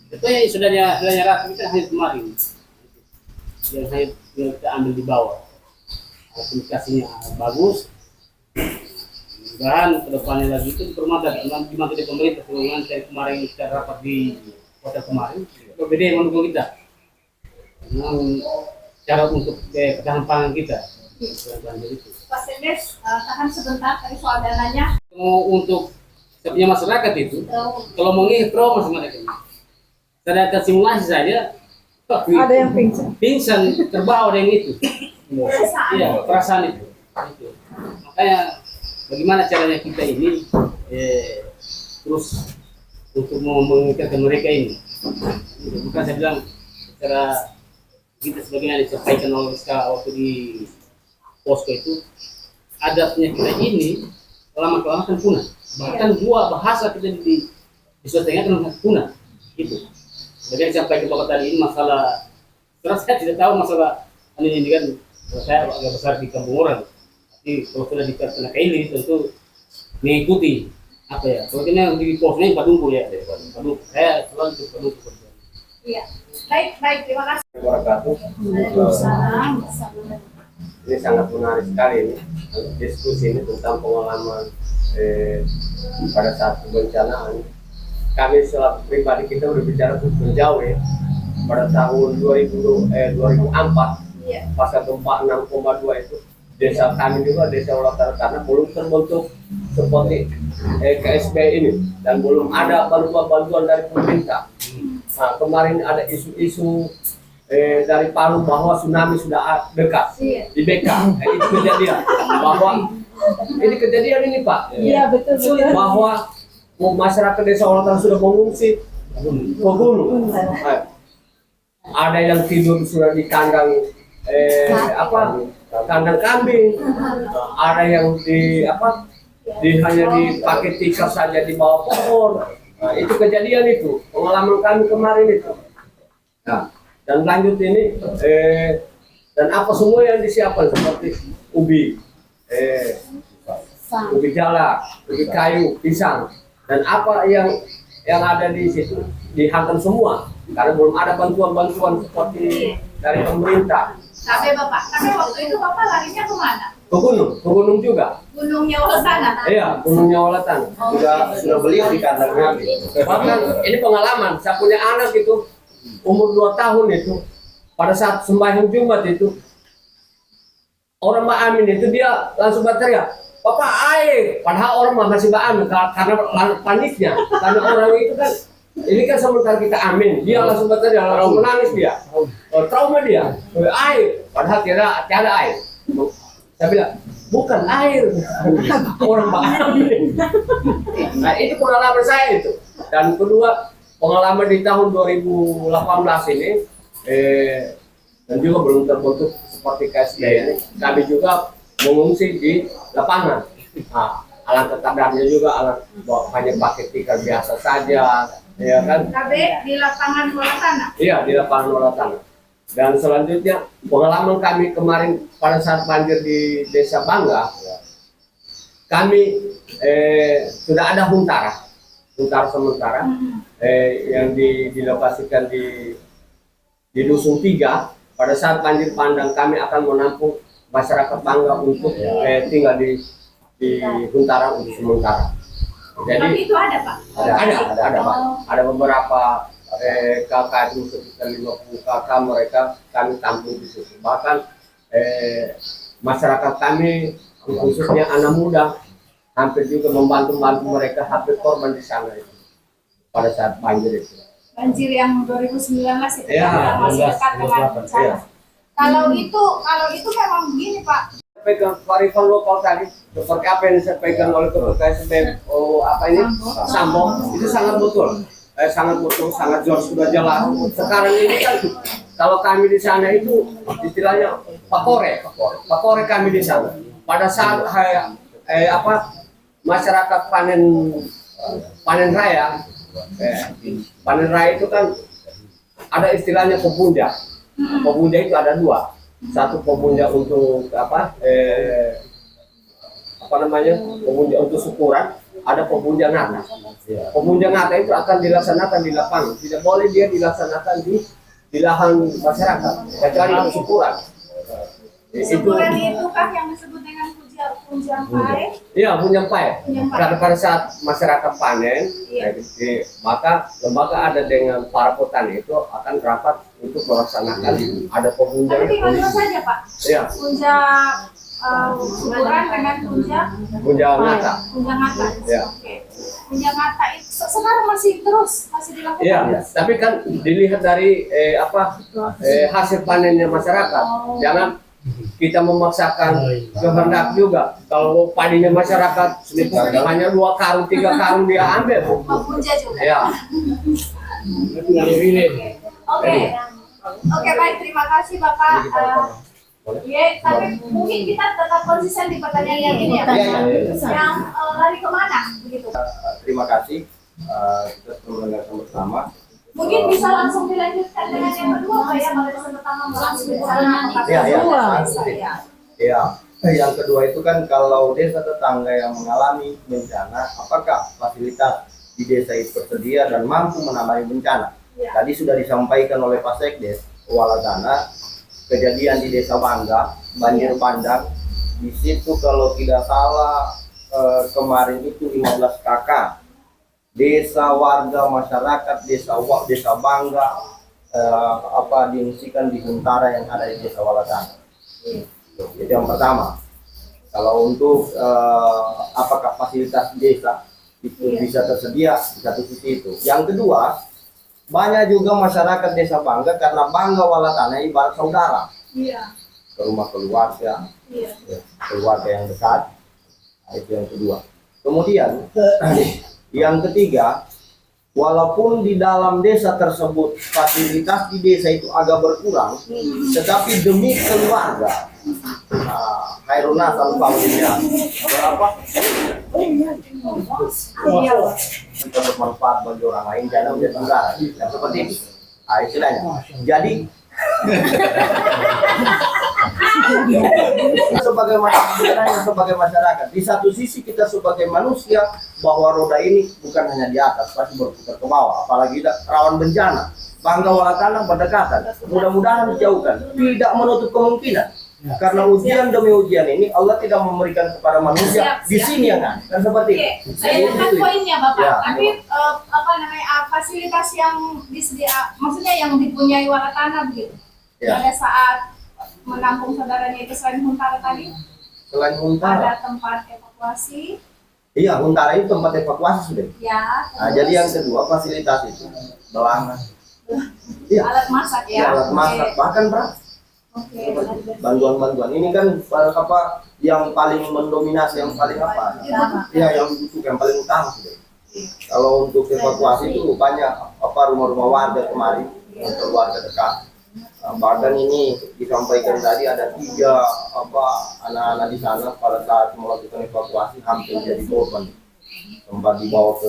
Itu yang sudah nyerah kita hanya kemarin yang hanya kita ambil di bawah. Komunikasinya bagus. Dan kedepannya lagi itu dipermantap di pemerintah sebelumnya saya kemarin kita rapat di kota kemarin berbeda yang mendukung kita dengan cara untuk ketahanan pangan kita. Pak Sendes, tahan sebentar tadi soal dananya. Untuk setiap masyarakat itu kalau mengingat trauma sama mereka ini, sedangkan simulasi saja ada yang pingsan terbawa dengan itu. Iya, perasaan itu. Makanya bagaimana caranya kita ini terus untuk mengingatkan mereka ini. Bukan saya bilang secara kita sebagaimana disampaikan oleh waktu di posko itu adatnya kita ini lama-kelamaan kan punah. Bahkan dua bahasa kita di Sulawesi Tengah kan punah. Gitu. Jadi disampaikan Bapak tadi ini masalah, terus saya tidak tahu masalah ini kan saya agak besar di kampung orang. Tapi kalau sudah dikatakan ini tentu mengikuti apa ya? Kalau kita di posnya Padungku ya, Padungku. Saya selalu di Padungku. Iya. Baik, terima kasih. Ini sangat menarik sekali ini diskusi ini tentang pengalaman pada saat kebencanaan. Kami selaku pribadi kita udah bicara cukup jauh ya. Pada tahun 2004 pasca gempa 6,2 itu desa kami juga, desa Walatan, karena belum terbentuk seperti KSB ini dan belum ada bantuan-bantuan dari pemerintah. Nah, kemarin ada isu-isu dari Palu bahwa tsunami sudah dekat di BK. Itu kejadian bahwa ini kejadian ini Pak. Iya betul. Bahwa masyarakat desa Walatan sudah mengungsi ke gunung. Ada yang tidur sudah di kandang kandang kambing. Ada yang hanya dipakai tikar saja di bawah pohon. Nah, itu kejadian itu, pengalaman kami kemarin itu. Nah, dan lanjut ini dan apa semua yang disiapkan seperti ubi, ubi jala, ubi kayu, pisang, dan apa yang ada di situ dihantam semua karena belum ada bantuan-bantuan seperti dari pemerintah. Tapi waktu itu Bapak larinya kemana? Ke gunung juga. Gunungnya Walatan? Iya, gunungnya Walatan. Sudah beliau di kandang kami. Bahkan ini pengalaman, saya punya anak itu umur 2 tahun itu, pada saat sembahyang Jumat itu, orang Mbak Amin itu dia langsung berteriak, "Bapak air!" Padahal orang masih Mbak Amin karena paniknya, karena orang itu kan, ini kan sementara kita amin, dia langsung berteriak, langsung menangis dia, trauma dia, air, padahal tiada air. Saya bilang, bukan air, orang Mbak Amin. Nah itu pengalaman saya itu. Dan kedua, pengalaman di tahun 2018 ini, dan juga belum terbentuk seperti KSB ini, kami juga mengungsi di lapangan. Nah, alat kadarnya juga hanya pakai tikar biasa saja, ya kan? KB di lapangan Walatan? Iya, di lapangan Walatan. Dan selanjutnya pengalaman kami kemarin pada saat banjir di Desa Bangga, kami sudah ada huntara sementara yang dilokasikan di Dusun 3. Pada saat banjir bandang kami akan menampung masyarakat Bangga untuk tinggal di huntara untuk sementara. Jadi tapi itu ada Pak? Ada Pak. Ada beberapa kakak itu sekitar 50 kakak mereka kami tampung di situ. Bahkan masyarakat kami khususnya anak muda hampir juga membantu mereka, hampir korban di sana itu pada saat banjir itu. Banjir yang 2019 itu Ya, masih dekat dengan bencana. Ya. Kalau itu memang begini Pak. Pegang kearifan lokal tadi seperti apa yang disampaikan oleh Ketua KSB Sambo itu sangat betul. Sangat jelas, sudah jelas. Sekarang ini kan kalau kami di sana itu istilahnya pakore kami di sana. Pada saat masyarakat panen raya itu kan ada istilahnya pebunja. Pebunja itu ada 2. Satu pebunja untuk pebunja untuk syukuran, ada pebunja ngata. Pebunja ngata itu akan dilaksanakan di lapangan, tidak boleh dia dilaksanakan di lahan masyarakat, kecuali syukuran. Syukuran itu kan yang disebut dengan punjang pae. Iya, punjang pae. Karena pada saat masyarakat panen, maka lembaga ada dengan para petani itu akan rapat untuk melaksanakan ada pebunjang. Tapi tinggal saja Pak. Iya. Syukuran dengan punjang ngata. Punjang ngata. Ya. Oke. Punjang ngata itu sekarang masih dilakukan. Iya, tapi kan dilihat dari hasil panennya masyarakat. Jangan kita memaksakan kehendak juga. Kalau padinya masyarakat hanya 2 karung, 3 karung dia ambil. Punja juga. Ya. Oke, baik, terima kasih Bapak. Ya, tapi mungkin kita tetap konsisten di pertanyaan yang ini ya, Pak. Yang lari kemana begitu? Terima kasih. Kita sudah mendengarkan bersama. Mungkin bisa langsung dilanjutkan dengan yang kedua, Pak ya, pada kesempatan pertama langsung bicara. Iya. Yang kedua itu kan kalau desa tetangga yang mengalami bencana, apakah fasilitas di desa itu tersedia dan mampu menangani bencana? Tadi sudah disampaikan oleh Pak Sekdes Waladana, kejadian di Desa Bangga, banjir bandang. Di situ kalau tidak salah kemarin itu 15 kakak desa, warga masyarakat desa Bangga diungsikan di huntara yang ada di Desa Waladana. Itu yang pertama. Kalau untuk apakah fasilitas desa itu bisa tersedia di satu sisi itu. Yang kedua, banyak juga masyarakat desa bangga karena bangga wala tanah ibarat saudara. Iya. Ke rumah keluarga, Iya. keluarga yang dekat. Nah, itu yang kedua. Kemudian yang ketiga, walaupun di dalam desa tersebut fasilitas di desa itu agak berkurang, tetapi demi keluarga, Khairun Nas al-Fawziyah berapa? Kita bermanfaat bagi orang lain karena udah tenggara, yang seperti itu. Nah, istilahnya. Jadi sebagai masyarakat, di satu sisi kita sebagai manusia bahwa roda ini bukan hanya di atas, pasti berputar ke bawah, apalagi rawan bencana. Bangga wala tanah berdekatan, mudah-mudahan dijauhkan, tidak menutup kemungkinan. Karena ujian demi ujian ini Allah tidak memberikan kepada manusia di sini ya kan seperti itu. Saya kan poinnya Bapak, Ya, tapi apa namanya fasilitas yang disediakan, maksudnya yang dipunyai wala tanah begitu. Ya. Pada saat menampung saudaranya itu selain Huntara tadi, Selain Huntara, ada tempat evakuasi. iya Huntara itu tempat evakuasi sudah. Ya. Nah, jadi yang kedua fasilitas itu belanga, iya. Alat masak Ya, ya. alat masak, bahkan beras. Oke. Bantuan-bantuan ini kan apa yang paling mendominasi, yang paling apa? Ya, yang dibutuhkan yang paling utama sudah. Kalau untuk evakuasi itu banyak apa rumah-rumah warga kemarin untuk warga dekat. Bahkan ini disampaikan tadi ada 3 anak-anak di sana pada saat melakukan evakuasi hampir jadi korban, sempat dibawa ke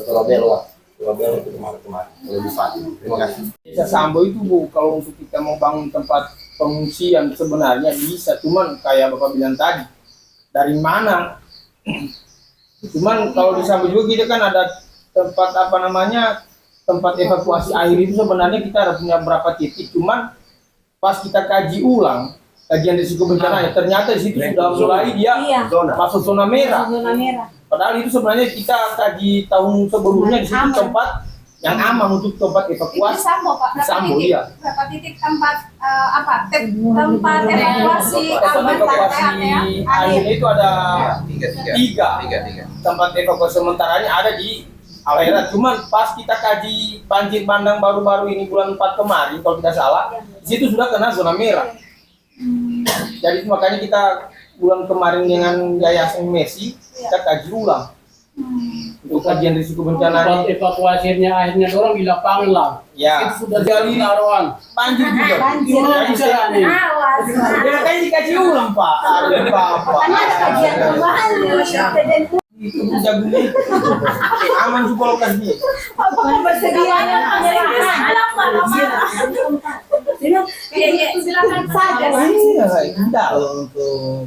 Surabaya itu kemarin lebih pasti. Terima kasih. Desa Sambo itu Bu, kalau untuk kita mau bangun tempat pengungsian sebenarnya bisa, cuman kayak Bapak bilang tadi, dari mana? Cuman kalau di Sambo juga kita kan ada tempat tempat evakuasi air itu sebenarnya kita ada punya berapa titik, cuman pas kita kaji ulang kajian risiko bencana ternyata di situ sudah mulai dia masuk zona merah. Padahal itu sebenarnya kita kaji tahun sebelumnya di situ tempat yang aman untuk tempat evakuasi. Itu Sambo Pak. Sambo iya. Berapa titik tempat tempat evakuasi aman ya? Air itu ada 3. Tempat evakuasi sementaranya ada di Alera. Cuman pas kita kaji banjir bandang baru-baru ini bulan 4 kemarin kalau tidak salah, di situ sudah kena zona merah. Jadi makanya kita bulan kemarin dengan Yayasan Messi kita kaji ulang untuk kajian risiko bencana. Evakuasinya akhirnya orang di lapangan lah. Ya. Itu sudah jadi naruhan. Banjir juga. Banjir. Awas. Ya makanya dikaji ulang Pak. Makanya ada kajian tambahan nih. Itu jagung itu. Aman juga lokasinya. Apakah persediaan Silakan saja. Kalau untuk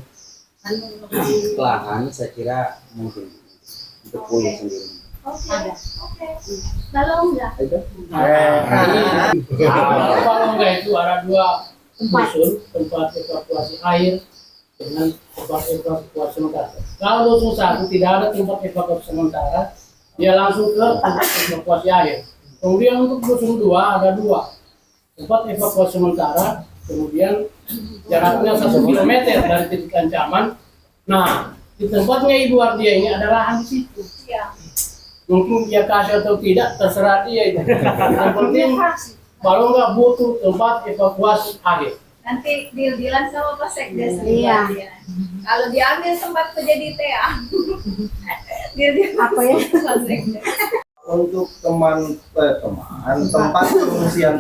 lahan saya kira mungkin untuk punya sendiri. Oke. Lalu enggak? Kalau enggak itu ada 2 dusun tempat evakuasi air dengan tempat evakuasi sementara. Kalau dusun 1 tidak ada tempat evakuasi sementara, dia langsung ke tempat evakuasi air. Kemudian untuk dusun 2 ada 2 tempat evakuasi sementara, kemudian jaraknya 1 km dari titik ancaman. Nah, di tempatnya Ibu Ardia ini ada lahan di situ. Iya. Mungkin dia kasih atau tidak terserah dia itu. Yang penting kalau nggak butuh tempat evakuasi akhir. Nanti deal-dealan sama Pak Sekdes. Iya. Kalau diambil tempat terjadi TA. Deal-deal Apa ya? Pak Sekdes. Untuk tempat pengungsian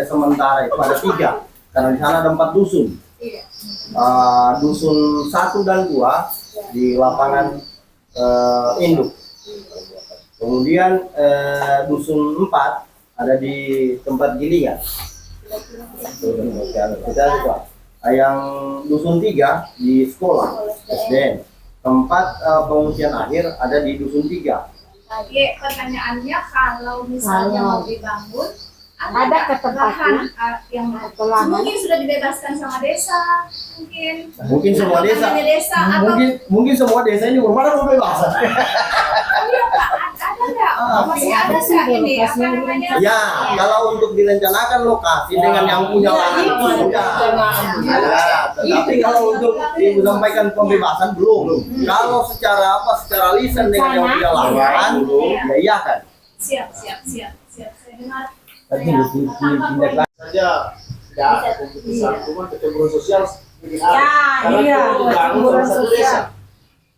sementara itu ada 3 karena di sana ada 4 dusun. Iya. Dusun 1 dan 2 di lapangan induk. Kemudian dusun 4 ada di tempat gilingan. Yang dusun 3 di sekolah SDN. Tempat pengungsian akhir ada di dusun 3. Jadi pertanyaannya kalau misalnya mau dibangun Ada ke tempatnya? Yang Lahan. mungkin sudah dibebaskan sama desa, Mungkin semua atau desa. tanahnya desa atau Mungkin semua desa ini rumah mau bebas. iya Pak, ada nggak Masih ada nggak ini apa namanya? Ya, kalau untuk direncanakan lokasi dengan yang punya lahan itu sudah. Ya, tetapi kalau untuk disampaikan pembebasan belum. Kalau secara secara lisan dengan yang punya lahan, ya iya kan. Siap. Saya dengar. Tadi tindak Saja tidak keputusan, cuma kecemburuan sosial bikin Ya, karena iya, itu dibangun kecemburuan salah satu sosial.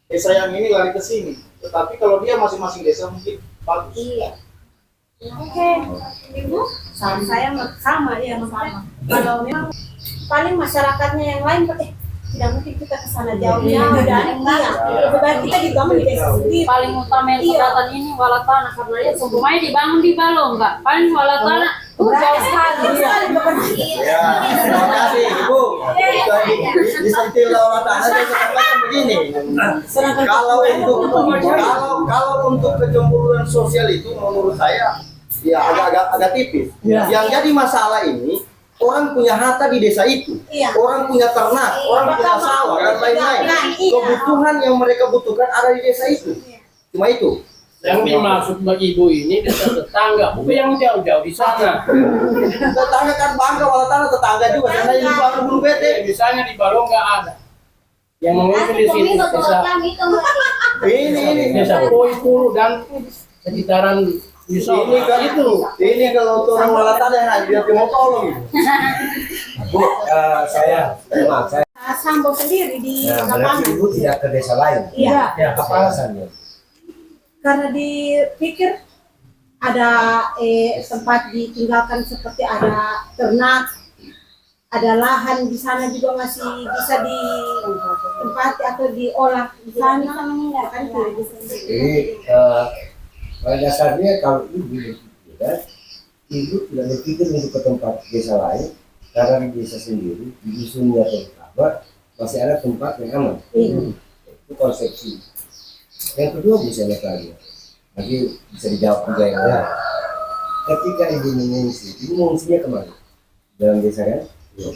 desa yang ini lari ke sini. Tetapi kalau dia masing-masing desa mungkin bagus. Iya. Oke, Ibu. Saya sama ya sama. Kalau memang paling masyarakatnya yang lain tidak mungkin kita ke sana jauh ya udah lebih baik kita dibangun di desa sendiri. Paling utama yang keberatan ini wala tanah karena ya semuanya dibangun di Balong enggak. Paling wala tanah jauh sekali. Ya, terima kasih Ibu. Disentil lawan tanah saya katakan begini. Kalau untuk kecemburuan sosial itu menurut saya ya agak tipis. Yang jadi masalah ini orang punya harta di desa itu, orang punya ternak, orang punya sawah dan lain-lain. Kebutuhan yang mereka butuhkan ada di desa itu. Cuma itu. Yang dimaksud bagi ibu ini desa tetangga, bukan yang jauh-jauh di sana. Tetangga kan bangga, walau tanah tetangga juga. Karena yang bangun belum bete. Misalnya di Balong nggak ada. Yang mengungsi di sini desa Poipuru dan sekitaran ini kalau orang walau tanah dia mau tolong. Bu, saya Sambo sendiri di berarti lapangan. ibu tidak ke desa lain. Iya. Apa alasannya? Karena dipikir ada tempat ditinggalkan seperti ada ternak, ada lahan di sana juga masih bisa ditempati atau diolah di sana kan Jadi pada dasarnya kalau ibu berpikir, ibu tidak berpikir untuk ke tempat desa lain karena di desa sendiri di dusunnya terutama masih ada tempat yang aman. Itu konsepsi. Yang kedua bisa lagi, nanti bisa dijawab juga yang lain. Ketika ibu mengungsinya kemana? Dalam desa kan?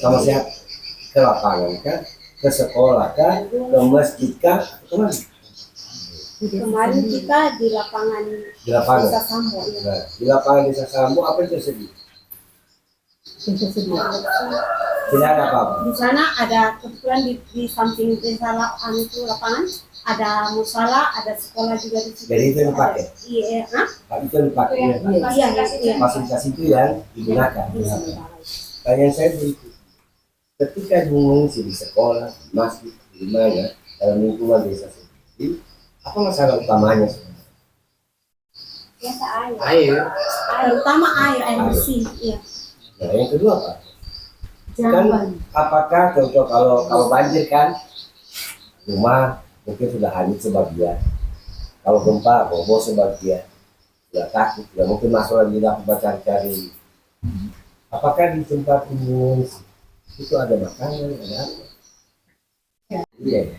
Sama siapa? Ke lapangan kan? Ke sekolah kan? Ke masjid kan? Kemana? Kemarin kita di lapangan Desa Sambo. Nah, di lapangan Desa Sambo apa yang tersedia? Tidak ada apa-apa. Di sana ada kebetulan di samping desa itu lapangan ada musala, ada sekolah juga di situ. Jadi itu yang dipakai? Iya, Itu yang dipakai. iya. Fasilitas itu yang digunakan. Pertanyaan saya berikut. Ketika mengungsi di sekolah, di masjid, di mana, dalam lingkungan desa sendiri, apa masalah utamanya? Biasa Air. Terutama air bersih. Iya. Nah, yang kedua apa? Kan Jamban. apakah contoh kalau banjir kan rumah mungkin sudah hanyut sebagian, kalau gempa bobo sebagian, sudah takut, tidak mungkin masuk lagi dapat cari-cari. Apakah di tempat mengungsi itu ada makanan, ada apa? Iya ya.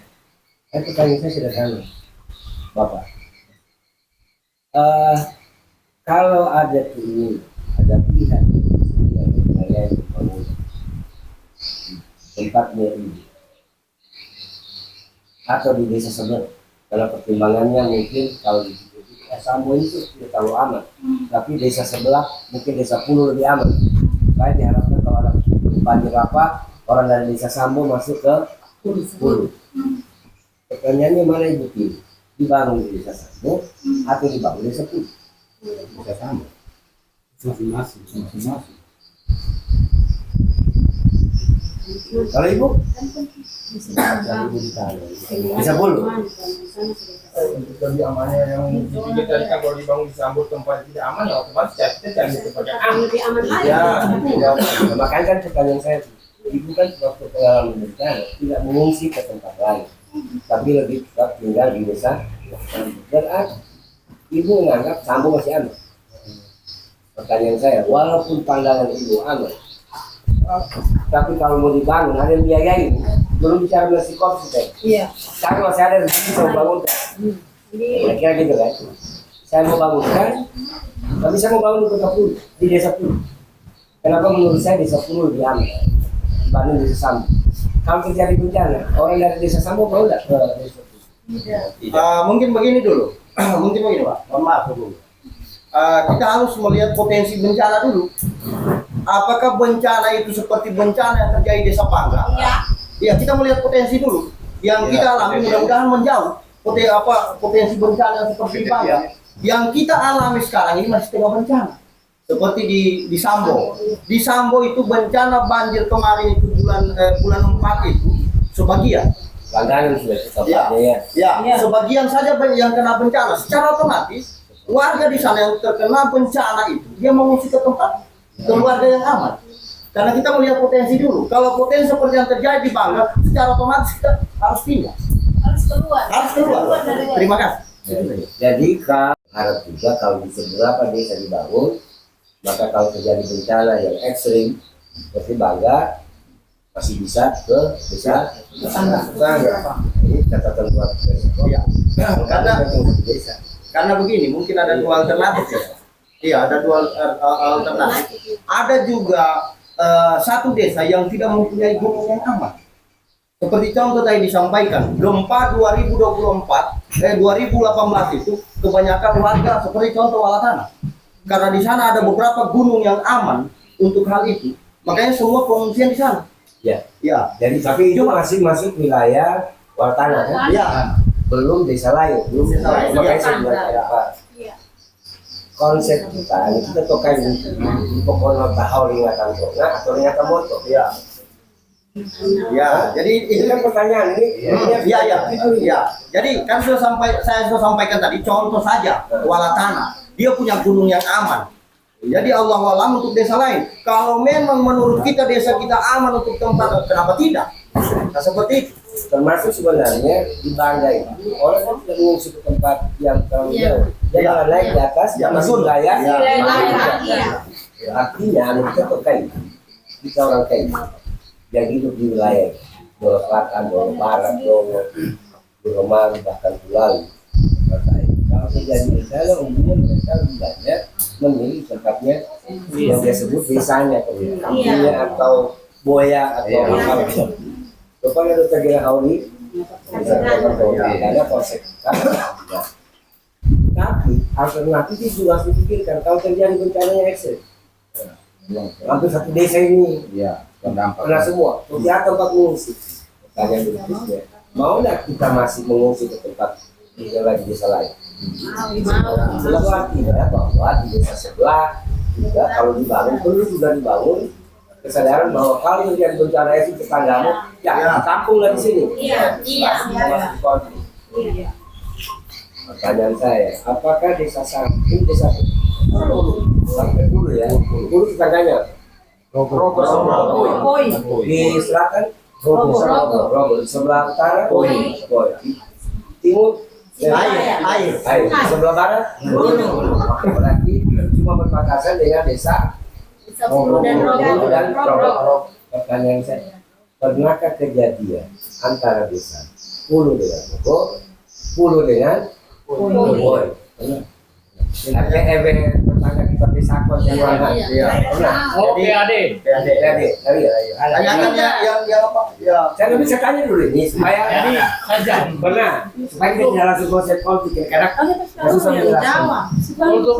Kan pertanyaan saya sederhana, Bapak. Kalau ada ini, ada pihak yang saya bangun tempatnya ini atau di desa sebelah, kalau pertimbangannya mungkin kalau di Sambo itu tidak terlalu aman, tapi desa sebelah mungkin desa Pulau lebih aman. Saya diharapkan kalau ada banjir apa orang dari desa Sambo masuk ke Pulau. Pertanyaannya mana ibu pilih? Dibangun di desa Sambo atau dibangun di desa Pulau? Desa Sambo. Masing-masing. Kalau ibu? Bisa Pulau. Untuk lebih amannya yang dipikir tadi kan kalau dibangun di Sambo tempat tidak aman ya otomatis kita cari tempat yang aman. Lebih aman lagi. Ya, makanya kan pertanyaan saya, ibu kan waktu pengalaman bencana tidak mengungsi ke tempat lain, tapi lebih tetap tinggal di desa. Berarti ibu menganggap Sambo masih aman. Pertanyaan saya, walaupun pandangan ibu aman, tapi kalau mau dibangun ada yang biayain, belum bicara nasi kopi teh. Iya. Sekarang masih ada rezeki mau bangun kan? Kira-kira gitu kan? Saya mau bangunkan, tapi saya mau bangun di kota Pulau, di desa Pulau. Kenapa menurut saya desa Pulau lebih aman dibanding desa Sambo? Kalau terjadi bencana, orang dari desa Sambo mau nggak ke desa Pulau? Mungkin begini dulu. Mungkin begini Pak. Mohon maaf dulu. kita harus melihat potensi bencana dulu. Apakah bencana itu seperti bencana yang terjadi di Desa Bangga? Iya, kita melihat potensi dulu. Yang kita alami mudah-mudahan menjauh. Potensi bencana yang seperti Bangga. Yang kita alami sekarang ini masih tengah bencana. Seperti di Sambo. Di Sambo itu bencana banjir kemarin itu bulan 4 itu sebagian. Langganan sudah Sebagian saja yang kena bencana. Secara otomatis warga di sana yang terkena bencana itu dia mengungsi ke tempat keluarga yang aman. Karena kita melihat potensi dulu. Kalau potensi seperti yang terjadi di Bangga, secara otomatis kita harus pindah. Harus keluar. Harus keluar. Terima kasih. Jadi harap juga kalau di beberapa desa dibangun, maka kalau terjadi bencana yang ekstrim seperti Bangga masih bisa ke desa tetangga. Ini catatan buat ya. Karena begini, mungkin ada dua alternatif ya. Iya, ada dua alternatif. Ada juga satu desa yang tidak mempunyai gunung yang aman. Seperti contoh tadi disampaikan, gempa 2018 itu kebanyakan warga seperti contoh Walatana. Karena di sana ada beberapa gunung yang aman untuk hal itu. Makanya semua pengungsian di sana. Ya. Jadi tapi itu masih masuk wilayah Walatana kan? Ya. Belum desa lain, belum desa lain. Makanya saya bilang apa? Konsep kita ini kita tokai di pokoknya tahu ingatan tongga atau ingatan moto. Ya. Ya, jadi itu kan pertanyaan ini. Ya. Jadi kan saya sudah sampaikan tadi contoh saja Walatana. Dia punya gunung yang aman. Jadi Allah alam untuk desa lain. Kalau memang menurut kita desa kita aman untuk tempat, kenapa tidak? Nah, seperti itu. Termasuk sebenarnya di Bangga itu orang kan tidak mengungsi ke tempat yang terlalu jauh. Dia malah naik di atas yang masih wilayah. Artinya kita tokai, kita orang kai yang hidup di wilayah Jawa Selatan, Jawa Barat, Jawa Malu, bahkan Pulau. Kalau terjadi bencana, umumnya mereka lebih banyak memilih tempatnya yang dia sebut desanya, kampungnya atau boya atau apa. Kepada Dr. Gila Auri, karena konsep tapi alternatif itu juga harus dipikirkan kalau terjadi bencana yang ekstrim. Hampir satu desa ini kena semua. Ternyata tempat mengungsi. Pertanyaan berikutnya, mau nggak kita masih mengungsi ke tempat di desa lain? Itu artinya bahwa di desa sebelah juga kalau dibangun perlu juga dibangun kesadaran bahwa kalau terjadi bencana itu tetanggamu, ya kampung lah di sini. Pertanyaan saya, apakah desa samping, desa sampai dulu ya, dulu tetangganya? Di selatan, di sebelah utara, timur, air. Sebelah barat, berarti cuma berbatasan dengan desa dan Rogo. Pertanyaan saya, pernahkah kejadian antara desa Pulu dengan Rogo, Pulu dengan Boy? Artinya event tetangga kita di Sakon yang mana? Pernah. Oh, PAD. Tanyakan yang apa? Ya. Saya nggak bisa tanya dulu ini supaya saja pernah supaya kita tidak langsung konsep konflik karena susah menjelaskan. Untuk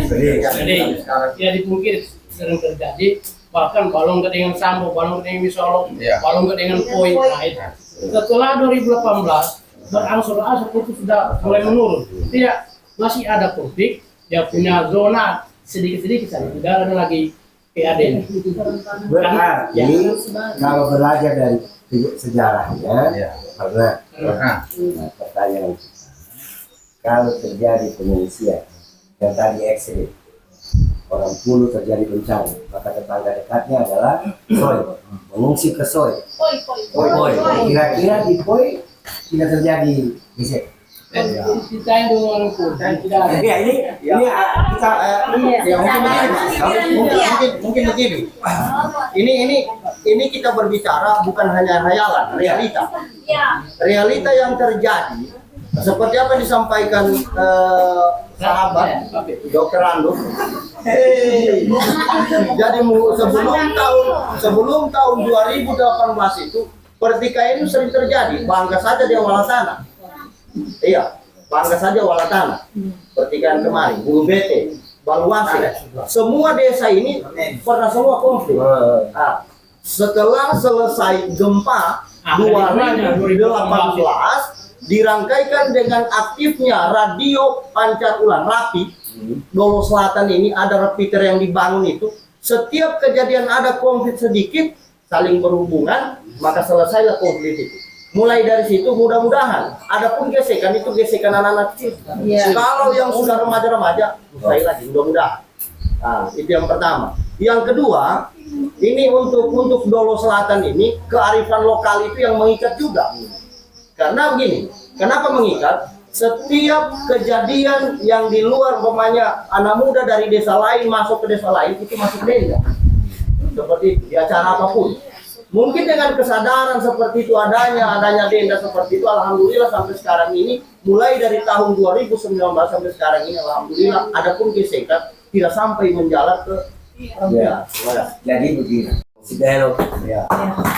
terjadi, ya dipungkir sering terjadi, bahkan balong dengan Sambo, balong dengan Misolo, balong dengan Poi. Nah itu. Setelah 2018 berangsur-angsur itu sudah mulai menurun. Tidak, masih ada konflik, ya punya zona sedikit-sedikit saja, tidak ada lagi PAD. Berarti kalau belajar dari sejarahnya, karena pertanyaan kita, kalau terjadi pengungsian yang tadi ekstrim, orang Pulu terjadi bencana, maka tetangga dekatnya adalah Soy, mengungsi ke Soy. Poi. Kira-kira di Poi tidak terjadi geser. Kita yang orang Pulu, tidak ada. Ya ini kita mungkin begini. Ini kita berbicara bukan hanya hayalan, realita. Realita yang terjadi seperti apa disampaikan sahabat Dr. Ando. Jadi sebelum tahun 2018 itu pertikaian itu sering terjadi. Bangga saja dia Walatana. Iya. Bangga saja Walatana, pertigaan kemarin, Bulu Bete, Baluase, semua desa ini pernah semua konflik. Nah, setelah selesai gempa 2018 dirangkaikan dengan aktifnya radio pancar ulang Rapi Dolo Selatan ini, ada repeater yang dibangun itu. Setiap kejadian ada konflik sedikit saling berhubungan, maka selesailah konflik itu. Mulai dari situ mudah-mudahan. Adapun gesekan itu gesekan anak-anak kecil. Kalau yang sudah remaja-remaja, selesai lagi mudah-mudahan. Nah, itu yang pertama. Yang kedua, ini untuk Dolo Selatan ini kearifan lokal itu yang mengikat juga. Karena begini, kenapa mengikat? Setiap kejadian yang di luar umpamanya anak muda dari desa lain masuk ke desa lain itu masuk denda. Seperti itu, di acara apapun. Mungkin dengan kesadaran seperti itu adanya denda seperti itu, alhamdulillah sampai sekarang ini, mulai dari tahun 2019 sampai sekarang ini, alhamdulillah adapun gesekan tidak sampai menjalar ke Ya, jadi begini, si dialog ya,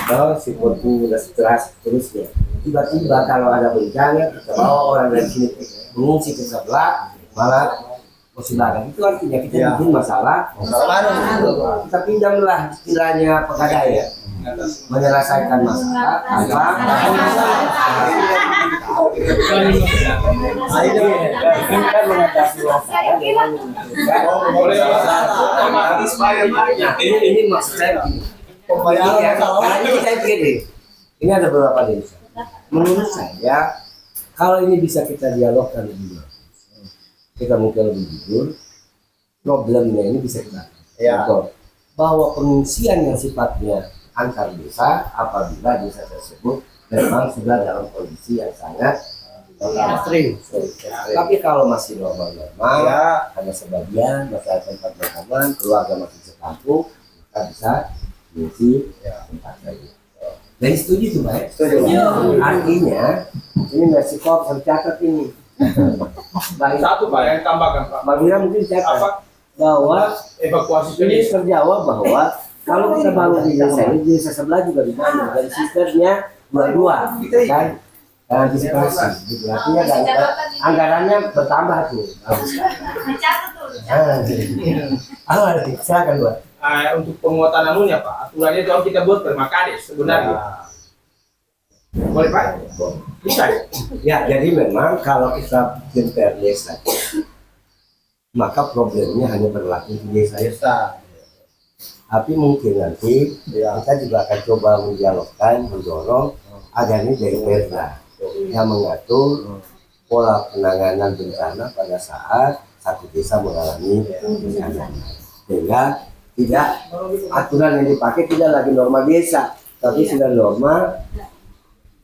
kalau si Portu udah stres terusnya, tiba-tiba kalau ada bencana, kita bawa orang dari sini mengungsi ke sebelah, malah musibahan. Itu artinya kita bikin masalah baru. Kita pinjamlah istilahnya pegadaian, menyelesaikan masalah ini maksud saya ini ada beberapa desa. Menurut saya kalau ini bisa kita dialogkan lebih bagus, kita mungkin lebih jujur, problemnya ini bisa kita bahwa pengungsian yang sifatnya antar desa apabila desa tersebut memang sudah dalam kondisi yang sangat ekstrim. Tapi kalau masih normal-normal, ada sebagian masih ada tempat berkaman, keluarga masih sekampung, kita bisa mengisi tempat lagi. Jadi setuju tuh Pak? Setuju. Artinya ini Mercy Corps harus catat ini. Satu Pak yang tambahkan Pak. Bang Ira mungkin catat bahwa evakuasi ini terjawab bahwa kalau kita bangun di desa ini, di desa sebelah juga dibangun dan sistemnya dua-dua, kan? Antisipasi, gitu. Artinya anggarannya bertambah tuh. Silakan buat. Untuk penguatan anunya Pak, aturannya itu kita buat permakades sebenarnya. Boleh Pak? Bisa ya? Jadi memang kalau kita bikin desa, maka problemnya hanya berlaku di desa. Tapi mungkin nanti kita juga akan coba mendialogkan, mendorong agar ini dari perda yang mengatur pola penanganan bencana pada saat satu desa mengalami bencana, sehingga tidak aturan yang dipakai tidak lagi norma desa, tapi sudah norma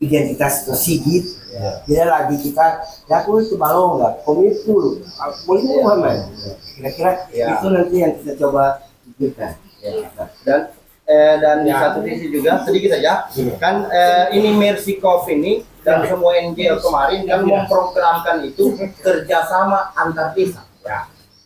identitas tersigit. Tidak lagi kita ya aku itu balong nggak komitul Muhammad, kira-kira itu nanti yang kita coba pikirkan. Dan di satu sisi juga sedikit saja kan ini Mercy Corps ini dan semua NGO kemarin kan memprogramkan itu kerjasama antar desa.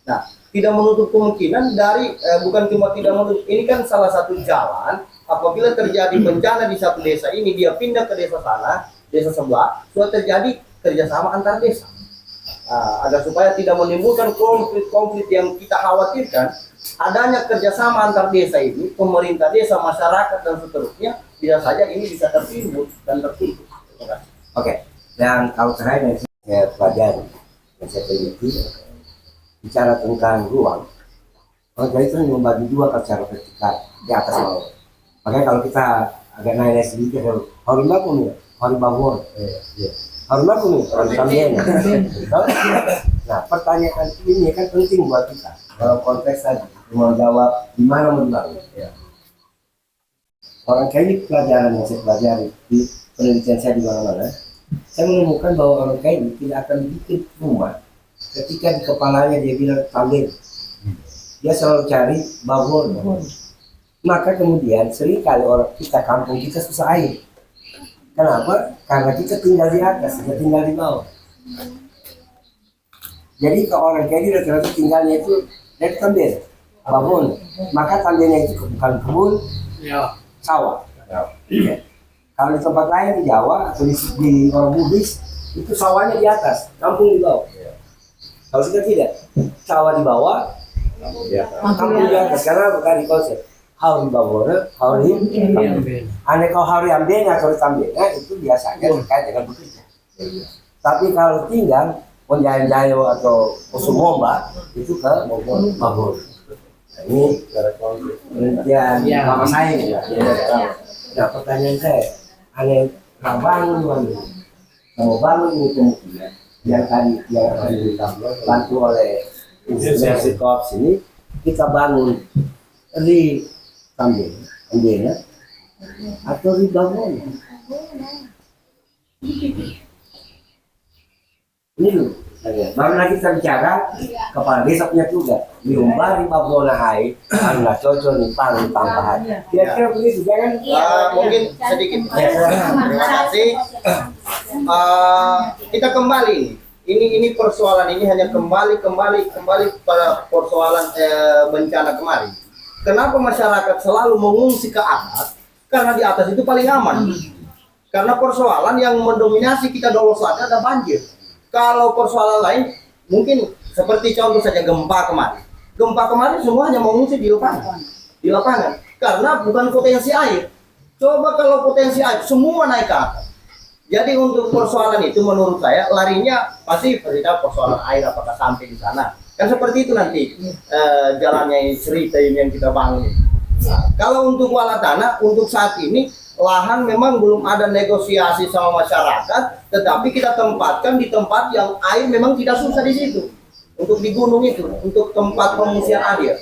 Nah, tidak menutup kemungkinan dari bukan cuma tidak menutup, ini kan salah satu jalan apabila terjadi bencana di satu desa ini dia pindah ke desa sana, desa sebelah, sudah terjadi kerjasama antar desa. Agar supaya tidak menimbulkan konflik-konflik yang kita khawatirkan. Adanya kerjasama antar desa ini, pemerintah desa, masyarakat dan seterusnya, bisa saja ini bisa tertimbun dan tertutup. Oke, dan kalau terakhir yang saya pelajari, yang saya teliti, bicara tentang ruang, kalau itu membagi dua secara vertikal di atas bawah. Makanya kalau kita agak naik sedikit, harus bangun ya, harus bangun, harus bangun nih, harus kalian. Nah, pertanyaan ini kan penting buat kita dalam konteks tadi menjawab di mana mau dibangun. Orang kaya ini pelajaran yang saya pelajari di penelitian saya di mana-mana, saya menemukan bahwa orang kaya ini tidak akan bikin rumah ketika di kepalanya dia bilang tambeng. Dia selalu cari bangun. Maka kemudian seringkali orang kita kampung kita susah air. Kenapa? Karena kita tinggal di atas, kita tinggal di bawah. Jadi kalau orang kaya rata-rata tinggalnya itu dari tambeng, bangun. Maka tambengnya itu bukan kebun, sawah. Kalau di tempat lain di Jawa atau di orang Bugis, itu sawahnya di atas, kampung di bawah. Kalau kita tidak, sawah di bawah, kampung di atas. Karena bukan di konsep hari bawah, hari aneh kau hari ambilnya atau tambahnya itu biasanya terkait dengan bekerja. Tapi kalau tinggal Ponjayan-Jayo atau Kusumomba itu ke Bogor. Nah, ini penelitian mama saya ya. Nah, pertanyaan saya, aneh mau bangun ini kemudian yang tadi dibantu oleh Institusi Korps ini, kita bangun di Tambena atau di Babon. Ini loh, baru lagi kita bicara kepala desa punya tugas diumbar di Babona Hai karena cocok nih tambahan. Kira-kira begitu, jangan? Mungkin sedikit. Terima kasih. Kita kembali. Ini persoalan ini hanya kembali pada persoalan bencana kemarin. Kenapa masyarakat selalu mengungsi ke atas? Karena di atas itu paling aman. Karena persoalan yang mendominasi kita Dolosada ada banjir. Kalau persoalan lain, mungkin seperti contoh saja gempa kemarin. Gempa kemarin semuanya mengungsi di lapangan. Karena bukan potensi air. Coba kalau potensi air, semua naik ke atas. Jadi untuk persoalan itu menurut saya larinya pasti berita persoalan air apakah sampai di sana. Kan seperti itu nanti jalannya cerita ini yang kita bangun. Nah, kalau untuk wala tanah, untuk saat ini lahan memang belum ada negosiasi sama masyarakat, tetapi kita tempatkan di tempat yang air memang tidak susah di situ. Untuk di gunung itu, untuk tempat pengungsian air.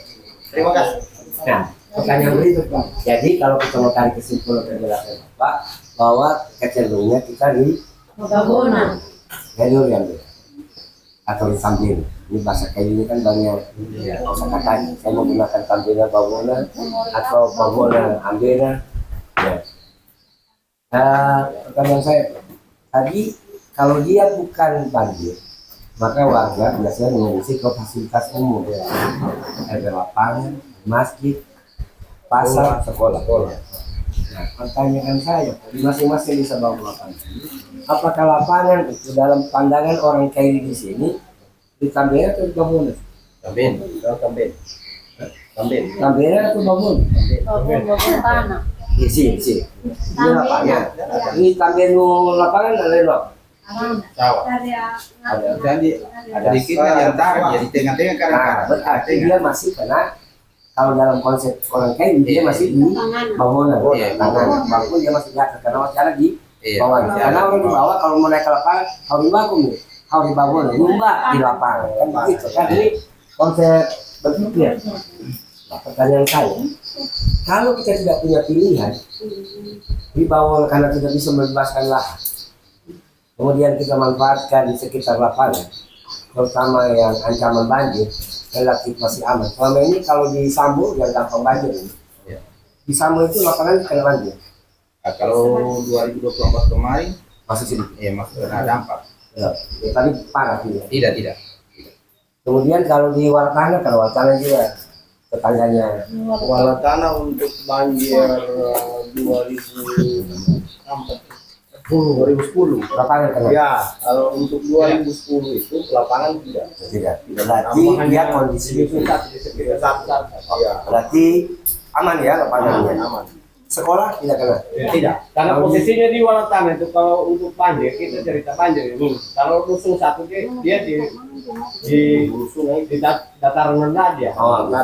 Terima kasih. Nah, pertanyaan berikut Pak. Jadi kalau kita mau tarik kesimpulan penjelasan Pak, bahwa kecenderungannya kita di Babona. Jalur yang atau di samping. Ini bahasa kayak ini kan banyak kata-katanya. Saya menggunakan Tambena Babona atau Babona Ambena. Ya. Pertanyaan saya tadi, kalau dia bukan banjir, maka warga biasanya mengungsi ke fasilitas umum, ada lapangan, masjid, pasar, sekolah. Nah, pertanyaan saya, di masing-masing bisa bangun lapangan. Apakah lapangan itu dalam pandangan orang kaya di sini di Tambena atau di Babona? Tambena atau Babona? Babona. Isi. Ini lapangan. Ini Tambena lapangan ada loh. Sawah. Ada sedikit di antara, di tengah-tengah karena berarti dia masih kena. Kalau dalam konsep orang kaya dia masih di bangunan, tangan, bangku dia masih di atas karena masih ada di bawah. Karena orang di bawah kalau mau naik ke lapangan harus di bangku nih, harus di bangunan, nyumba di lapangan, kan begitu kan? Ini konsep berpikir. Nah, pertanyaan saya, kalau kita tidak punya pilihan di bawah karena tidak bisa membebaskan lahan, kemudian kita manfaatkan di sekitar lapangan, terutama yang ancaman banjir relatif masih aman. Selama ini kalau di Sambo yang gampang banjir ini, di Sambo itu lapangan kena banjir. Nah, kalau 2024 kemarin Masih sedikit. masih kena dampak. Tapi parah tidak. Tidak. Kemudian kalau di Walatana, kalau Walatana juga tetangganya. Wala tanah untuk banjir 2010. Lapangan kena. Ya, kalau untuk 2010 itu lapangan tidak. Berarti dia kondisi itu. Berarti aman ya lapangannya. Aman. Sekolah tidak kena. Tidak. Karena posisinya di Walatana itu kalau untuk banjir, kita cerita banjir ini. Kalau rusuh satu dia di dataran rendah dia.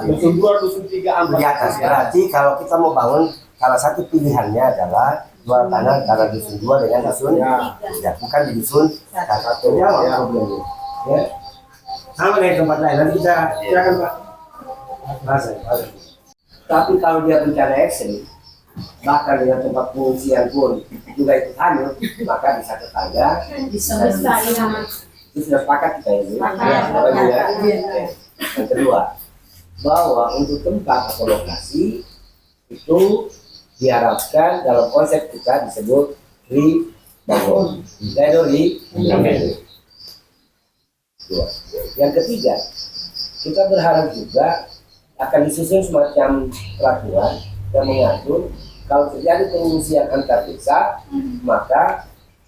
Dusun 2, dusun 3, 4 Di atas. Berarti kalau kita mau bangun, salah satu pilihannya adalah jual tanah antara dusun 2 dengan dusun 3. Bukan di dusun 1. Ya. Sama dengan tempat lain. Nanti kita silakan Pak. Tapi kalau dia bencana ekstrim, bahkan dengan tempat pengungsian pun juga ikut hanyut, maka bisa tetangga. Bisa. Itu sudah sepakat kita ini. Yang kedua, bahwa untuk tempat atau lokasi itu diharapkan dalam konsep kita disebut rebangun. Yang ketiga, kita berharap juga akan disusun semacam peraturan yang mengatur kalau terjadi pengungsian antar desa, maka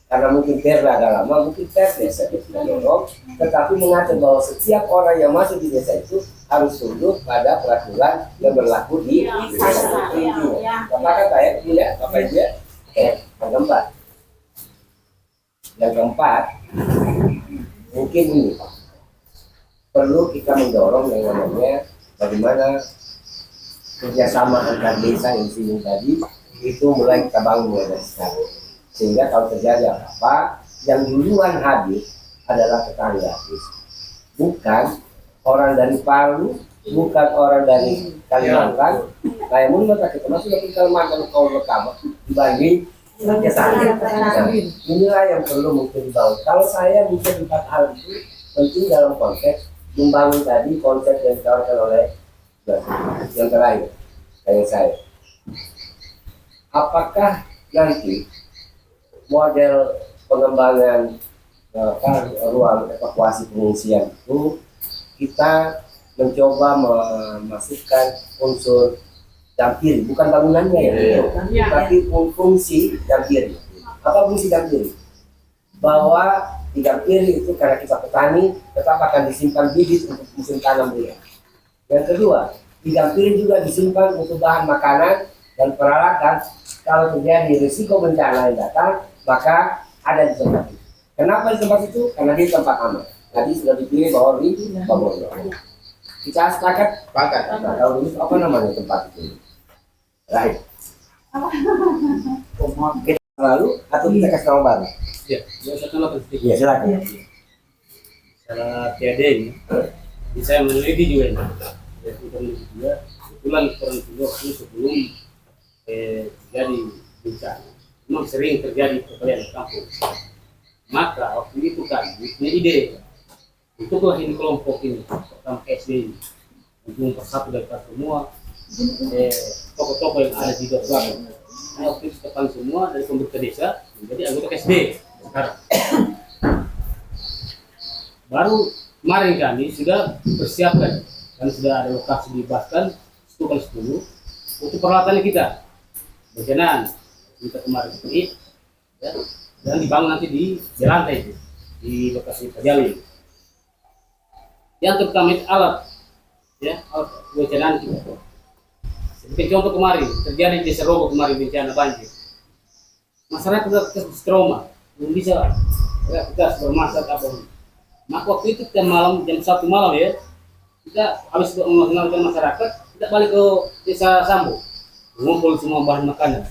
karena mungkin perda agak lama, mungkin desa dia sudah dorong, tetapi mengatur bahwa setiap orang yang masuk di desa itu harus tunduk pada peraturan yang berlaku di desa itu. Apakah kayak tidak? Apa dia? Yang keempat. Yang keempat, mungkin ini perlu kita mendorong yang namanya bagaimana kerjasama antar desa yang disinggung tadi itu mulai kita bangun dari sekarang, sehingga kalau terjadi apa-apa yang duluan hadir adalah tetangga, bukan orang dari Palu, bukan orang dari Kalimantan. Kayak mun kita masuk dari Kalimantan kau berkabar dibanding kerjasama. Inilah yang perlu mungkin dibangun. Kalau saya mungkin 4 hal itu penting dalam konteks membangun tadi konsep yang ditawarkan oleh yang terakhir kayak saya. Apakah nanti model pengembangan ruang evakuasi pengungsian itu kita mencoba memasukkan unsur dampiri, bukan bangunannya ya, tapi fungsi dampiri. Apa fungsi dampiri? Bahwa di dampiri itu karena kita petani tetap akan disimpan bibit untuk musim tanam dia. Yang kedua, di dampiri juga disimpan untuk bahan makanan dan peralatan. Kalau terjadi risiko bencana yang datang, maka ada di tempat itu. Kenapa di tempat itu? Karena di tempat aman. Tadi sudah dipilih bahwa di Bogor. Kita sepakat? Sepakat. Nah, kalau dulu apa namanya tempat itu? Right. Kita lalu atau kita kasih nama baru? Ya, satu nama sedikit. Ya, silakan. Secara TAD ini, saya meneliti juga ini. Ya, kita meneliti juga. Kebetulan kurang waktu sebelum terjadi bencana, memang sering terjadi perkelahian di kampung. Maka waktu itu kami punya ide untuklah ini kelompok ini, pertama SD ini, untuk mempersatu dari semua tokoh-tokoh yang ada di Selatan. Nah, waktu itu kita semua dari pemerintah desa menjadi anggota SD sekarang. Baru kemarin kami sudah persiapkan dan sudah ada lokasi di Baskan 10x10 untuk peralatannya kita. Berkenaan kita kemarin ini ya, dan dibangun nanti di lantai itu di lokasi Pajali. Yang terutama itu alat ya, alat bencana kita. Seperti contoh kemarin terjadi di Serogo kemarin bencana banjir. Masyarakat sudah trauma, belum bisa kita bermasak apa. Maka waktu itu jam 1 malam ya, kita habis mengenalkan masyarakat, kita balik ke desa Sambo. Mengumpul semua bahan makanan.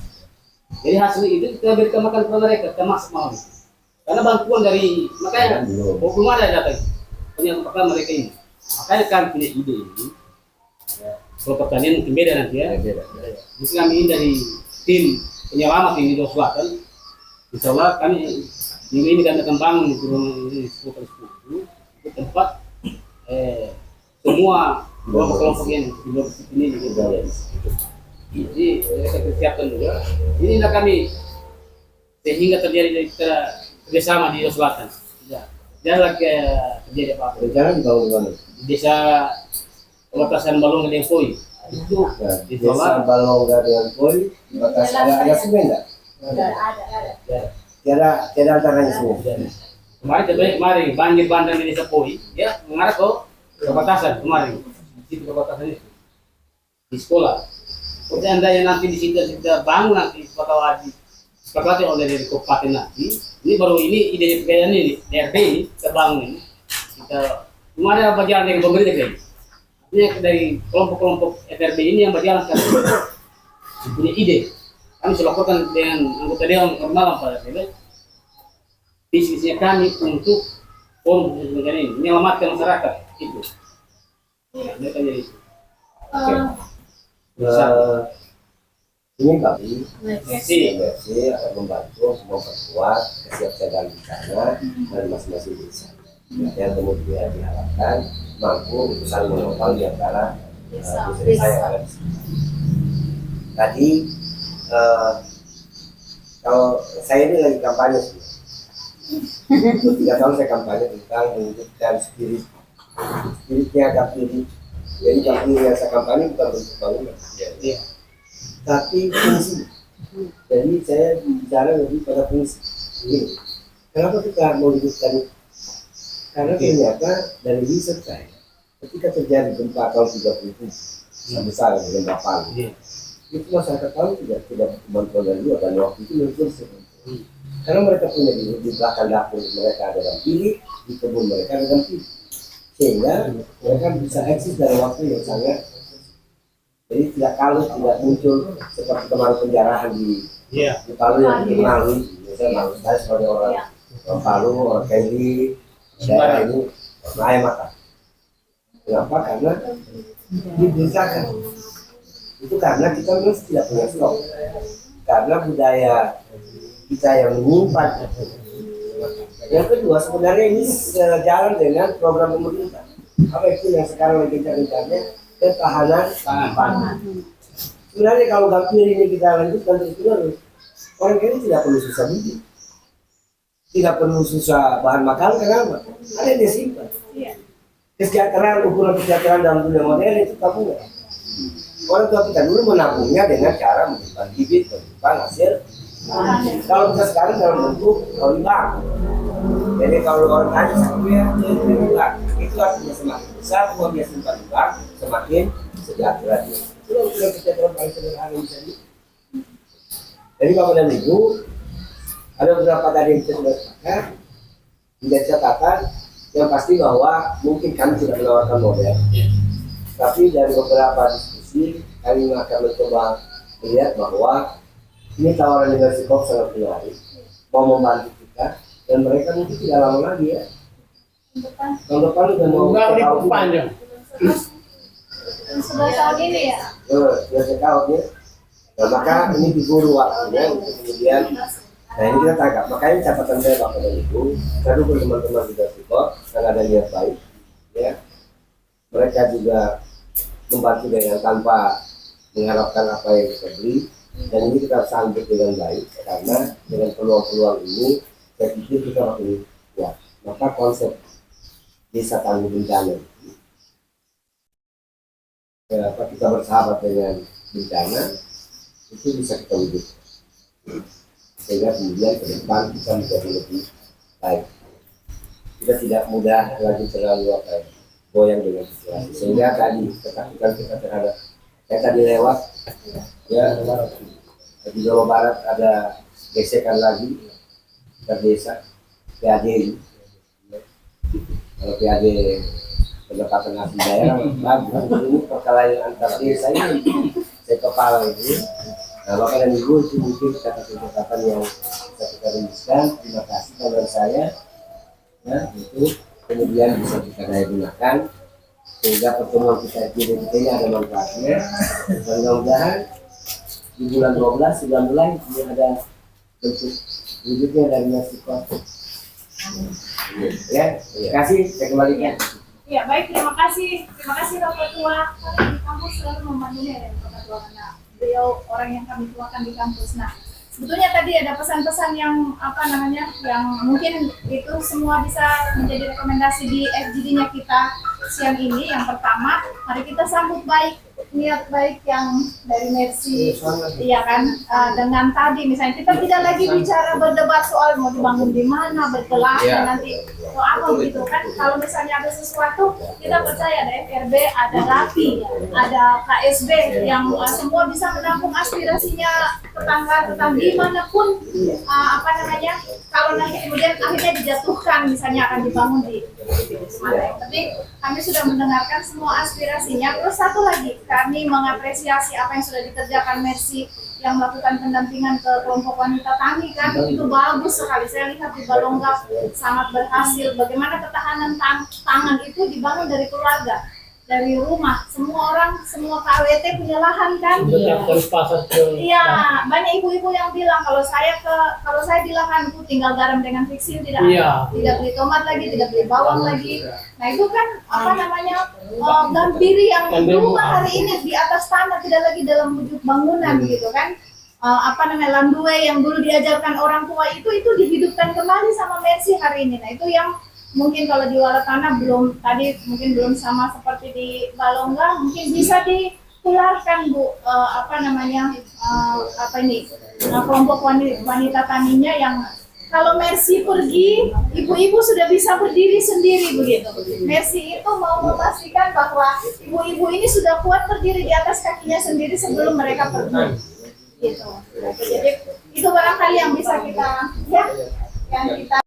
Jadi hasil itu kita berikan makan kepada mereka, kita masak malam itu. Karena bantuan dari makanya belum ada datang. Yang pertama mereka ini. Makanya kami punya ide ini. Kalau pertanian mungkin beda nanti ya. Mungkin kami ini dari tim penyelamat ini di Selatan. Insya Allah kami minggu ini kami akan bangun ini 10x10 itu tempat semua kelompok yang di blok ini gitu. Jadi mereka persiapkan juga. Inilah kami sehingga terjadi kerjasama di Selatan. Jangan terjadi apa-apa. Rencana dibangun di mana? Di desa perbatasan Balong dengan Poi. Itu di Desa Balong dengan Poi. Batas ada sungai enggak? Ada. Tiada antaranya sungai. Kemarin banjir bandang di desa Poi, ya mengarah ke perbatasan kemarin. Di situ perbatasan itu di sekolah. Seandainya nanti di situ kita bangun nanti sepakati oleh dari kabupaten nanti. Ini baru ini ide PN ini DRT ini kita bangun ini. Kita kemarin berjalan dengan pemerintah kayaknya. Artinya dari kelompok-kelompok FRB ini yang berjalan sekarang punya ide. Kami sudah lakukan dengan anggota dewan normal pada PB. Bisnisnya kami untuk forum begini ini menyelamatkan masyarakat itu. Mereka jadi. Ini kami akan membantu memperkuat kesiapsiagaan bencana dari masing-masing desa. Yang kemudian diharapkan mampu saling menopang di antara desa yang ada di sini. Tadi kalau saya ini lagi kampanye sih. 3 tahun saya kampanye tentang mewujudkan spiritnya dampiri. Jadi dampiri yang saya kampanye bukan bentuk bangunan, tapi fungsi. Jadi saya bicara lebih pada fungsi. Ini Kenapa kita mau hidupkan? Karena ternyata dari riset saya, ketika terjadi gempa tahun 37 besar gempa Palu, itu masyarakat Palu tidak bantuan dari luar, dan waktu itu belum karena mereka punya di belakang dapur mereka ada dalam pilih, di kebun mereka ada dalam pilih, sehingga mereka bisa eksis dalam waktu yang sangat, jadi tidak kalut, tidak muncul seperti kemarin penjarahan di Palu yang dikenali, misalnya malu saya sebagai orang Palu, orang Kendi, daerah ini naik mata. Kenapa? Karena diberitakan. Itu karena kita memang tidak punya stok. Karena budaya kita yang menyimpan. Yang kedua, sebenarnya ini sejalan dengan program pemerintah. Apa itu yang sekarang lagi gencar-gencarnya? Ketahanan pangan. Sebenarnya kalau gambir ini kita lanjutkan terus-menerus, orang ini tidak perlu susah biji, tidak perlu susah bahan makanan. Kenapa? Ada yang disimpan. Kesejahteraan, ukuran kesejahteraan dalam dunia modern itu tabungan. Orang tua kita dulu menabungnya dengan cara menyimpan bibit, menyimpan hasil. Kalau kita sekarang dalam bentuk bank. Jadi kalau orang tanya saya itu artinya semakin besar uang dia simpan di bank, semakin sejahtera dia. Itu ukuran kesejahteraan paling sederhana bisa di. Jadi Bapak dan Ibu, ada beberapa tadi yang kita sudah sepakat, menjadi catatan yang pasti bahwa mungkin kami tidak menawarkan model, tapi dari beberapa diskusi kami akan mencoba melihat bahwa ini tawaran University Corp sangat menarik, mau membantu kita, dan mereka mungkin tidak lama lagi ya. Tahun depan sudah mau libur panjang. 11 tahun ini ya. Sudah setahun ya. Nah, maka ini diburu waktunya untuk kemudian. Nah ini kita tangkap. Makanya catatan saya Bapak dan Ibu, saya dukung teman-teman di Support karena ada niat baik, ya. Mereka juga membantu dengan tanpa mengharapkan apa yang kita beli, dan ini kita sambut dengan baik karena dengan peluang-peluang ini saya pikir kita makin kuat. Maka konsep desa tangguh bencana, kita bersahabat dengan bencana itu bisa kita wujudkan, sehingga kemudian ke depan kita menjadi lebih baik. Kita tidak mudah lagi terlalu goyang dengan situasi. Sehingga tadi ketakutan kita terhadap, saya tadi lewat ya di Jawa Barat ada gesekan lagi ke desa PAD ini. Kalau PAD pendapatan asli daerah bagus, ini perkelahian antar desa ini saya kepala itu. Nah, Bapak dan Ibu, itu mungkin catatan yang bisa kita rumuskan. Terima kasih dari saya. Ya, itu kemudian bisa kita daya gunakan sehingga pertemuan kita ini ada manfaatnya. Mudah-mudahan di bulan 12 sudah mulai ada bentuk wujudnya dari Meksiko. Ya, terima kasih. Saya kembalikan. Ya baik, terima kasih Bapak Ketua. Kami di kampus selalu membantunya ya Bapak Ketua, karena beliau orang yang kami tuakan di kampus. Nah, sebetulnya tadi ada pesan-pesan yang yang mungkin itu semua bisa menjadi rekomendasi di FGD-nya kita siang ini. Yang pertama, mari kita sambut baik niat baik yang dari Mercy, iya kan, dengan tadi misalnya kita tidak lagi bicara berdebat soal mau dibangun di mana, berkelas nanti atau apa gitu kan. Kalau misalnya ada sesuatu, kita percaya ada FRB, ada RAPI, ada KSB yang semua bisa menampung aspirasinya tetangga dimanapun, kalau nanti kemudian akhirnya dijatuhkan misalnya akan dibangun di Sumatera. Tapi kami sudah mendengarkan semua aspirasinya. Terus satu lagi, kami mengapresiasi apa yang sudah dikerjakan Mercy yang melakukan pendampingan ke kelompok wanita tani kan, itu bagus sekali. Saya lihat di Balongga sangat berhasil. Bagaimana ketahanan pangan itu dibangun dari keluarga, dari rumah. Semua orang, semua KWT punya lahan kan. Iya, banyak ibu-ibu yang bilang kalau saya di lahanku tinggal garam dengan fiksi, tidak beli tomat lagi, tidak beli bawang lagi. Nah itu kan Gambiri yang rumah hari ini di atas tanah, tidak lagi dalam wujud bangunan gitu kan. Landue yang dulu diajarkan orang tua itu dihidupkan kembali sama Mercy hari ini. Nah itu yang mungkin kalau di Waletana mungkin belum sama seperti di Balongga, mungkin bisa ditularkan Bu, kelompok wanita taninya yang kalau Mercy pergi, ibu-ibu sudah bisa berdiri sendiri begitu. Mercy itu mau memastikan bahwa ibu-ibu ini sudah kuat berdiri di atas kakinya sendiri sebelum mereka pergi. Gitu. Jadi itu barangkali yang bisa kita, ya, yang kita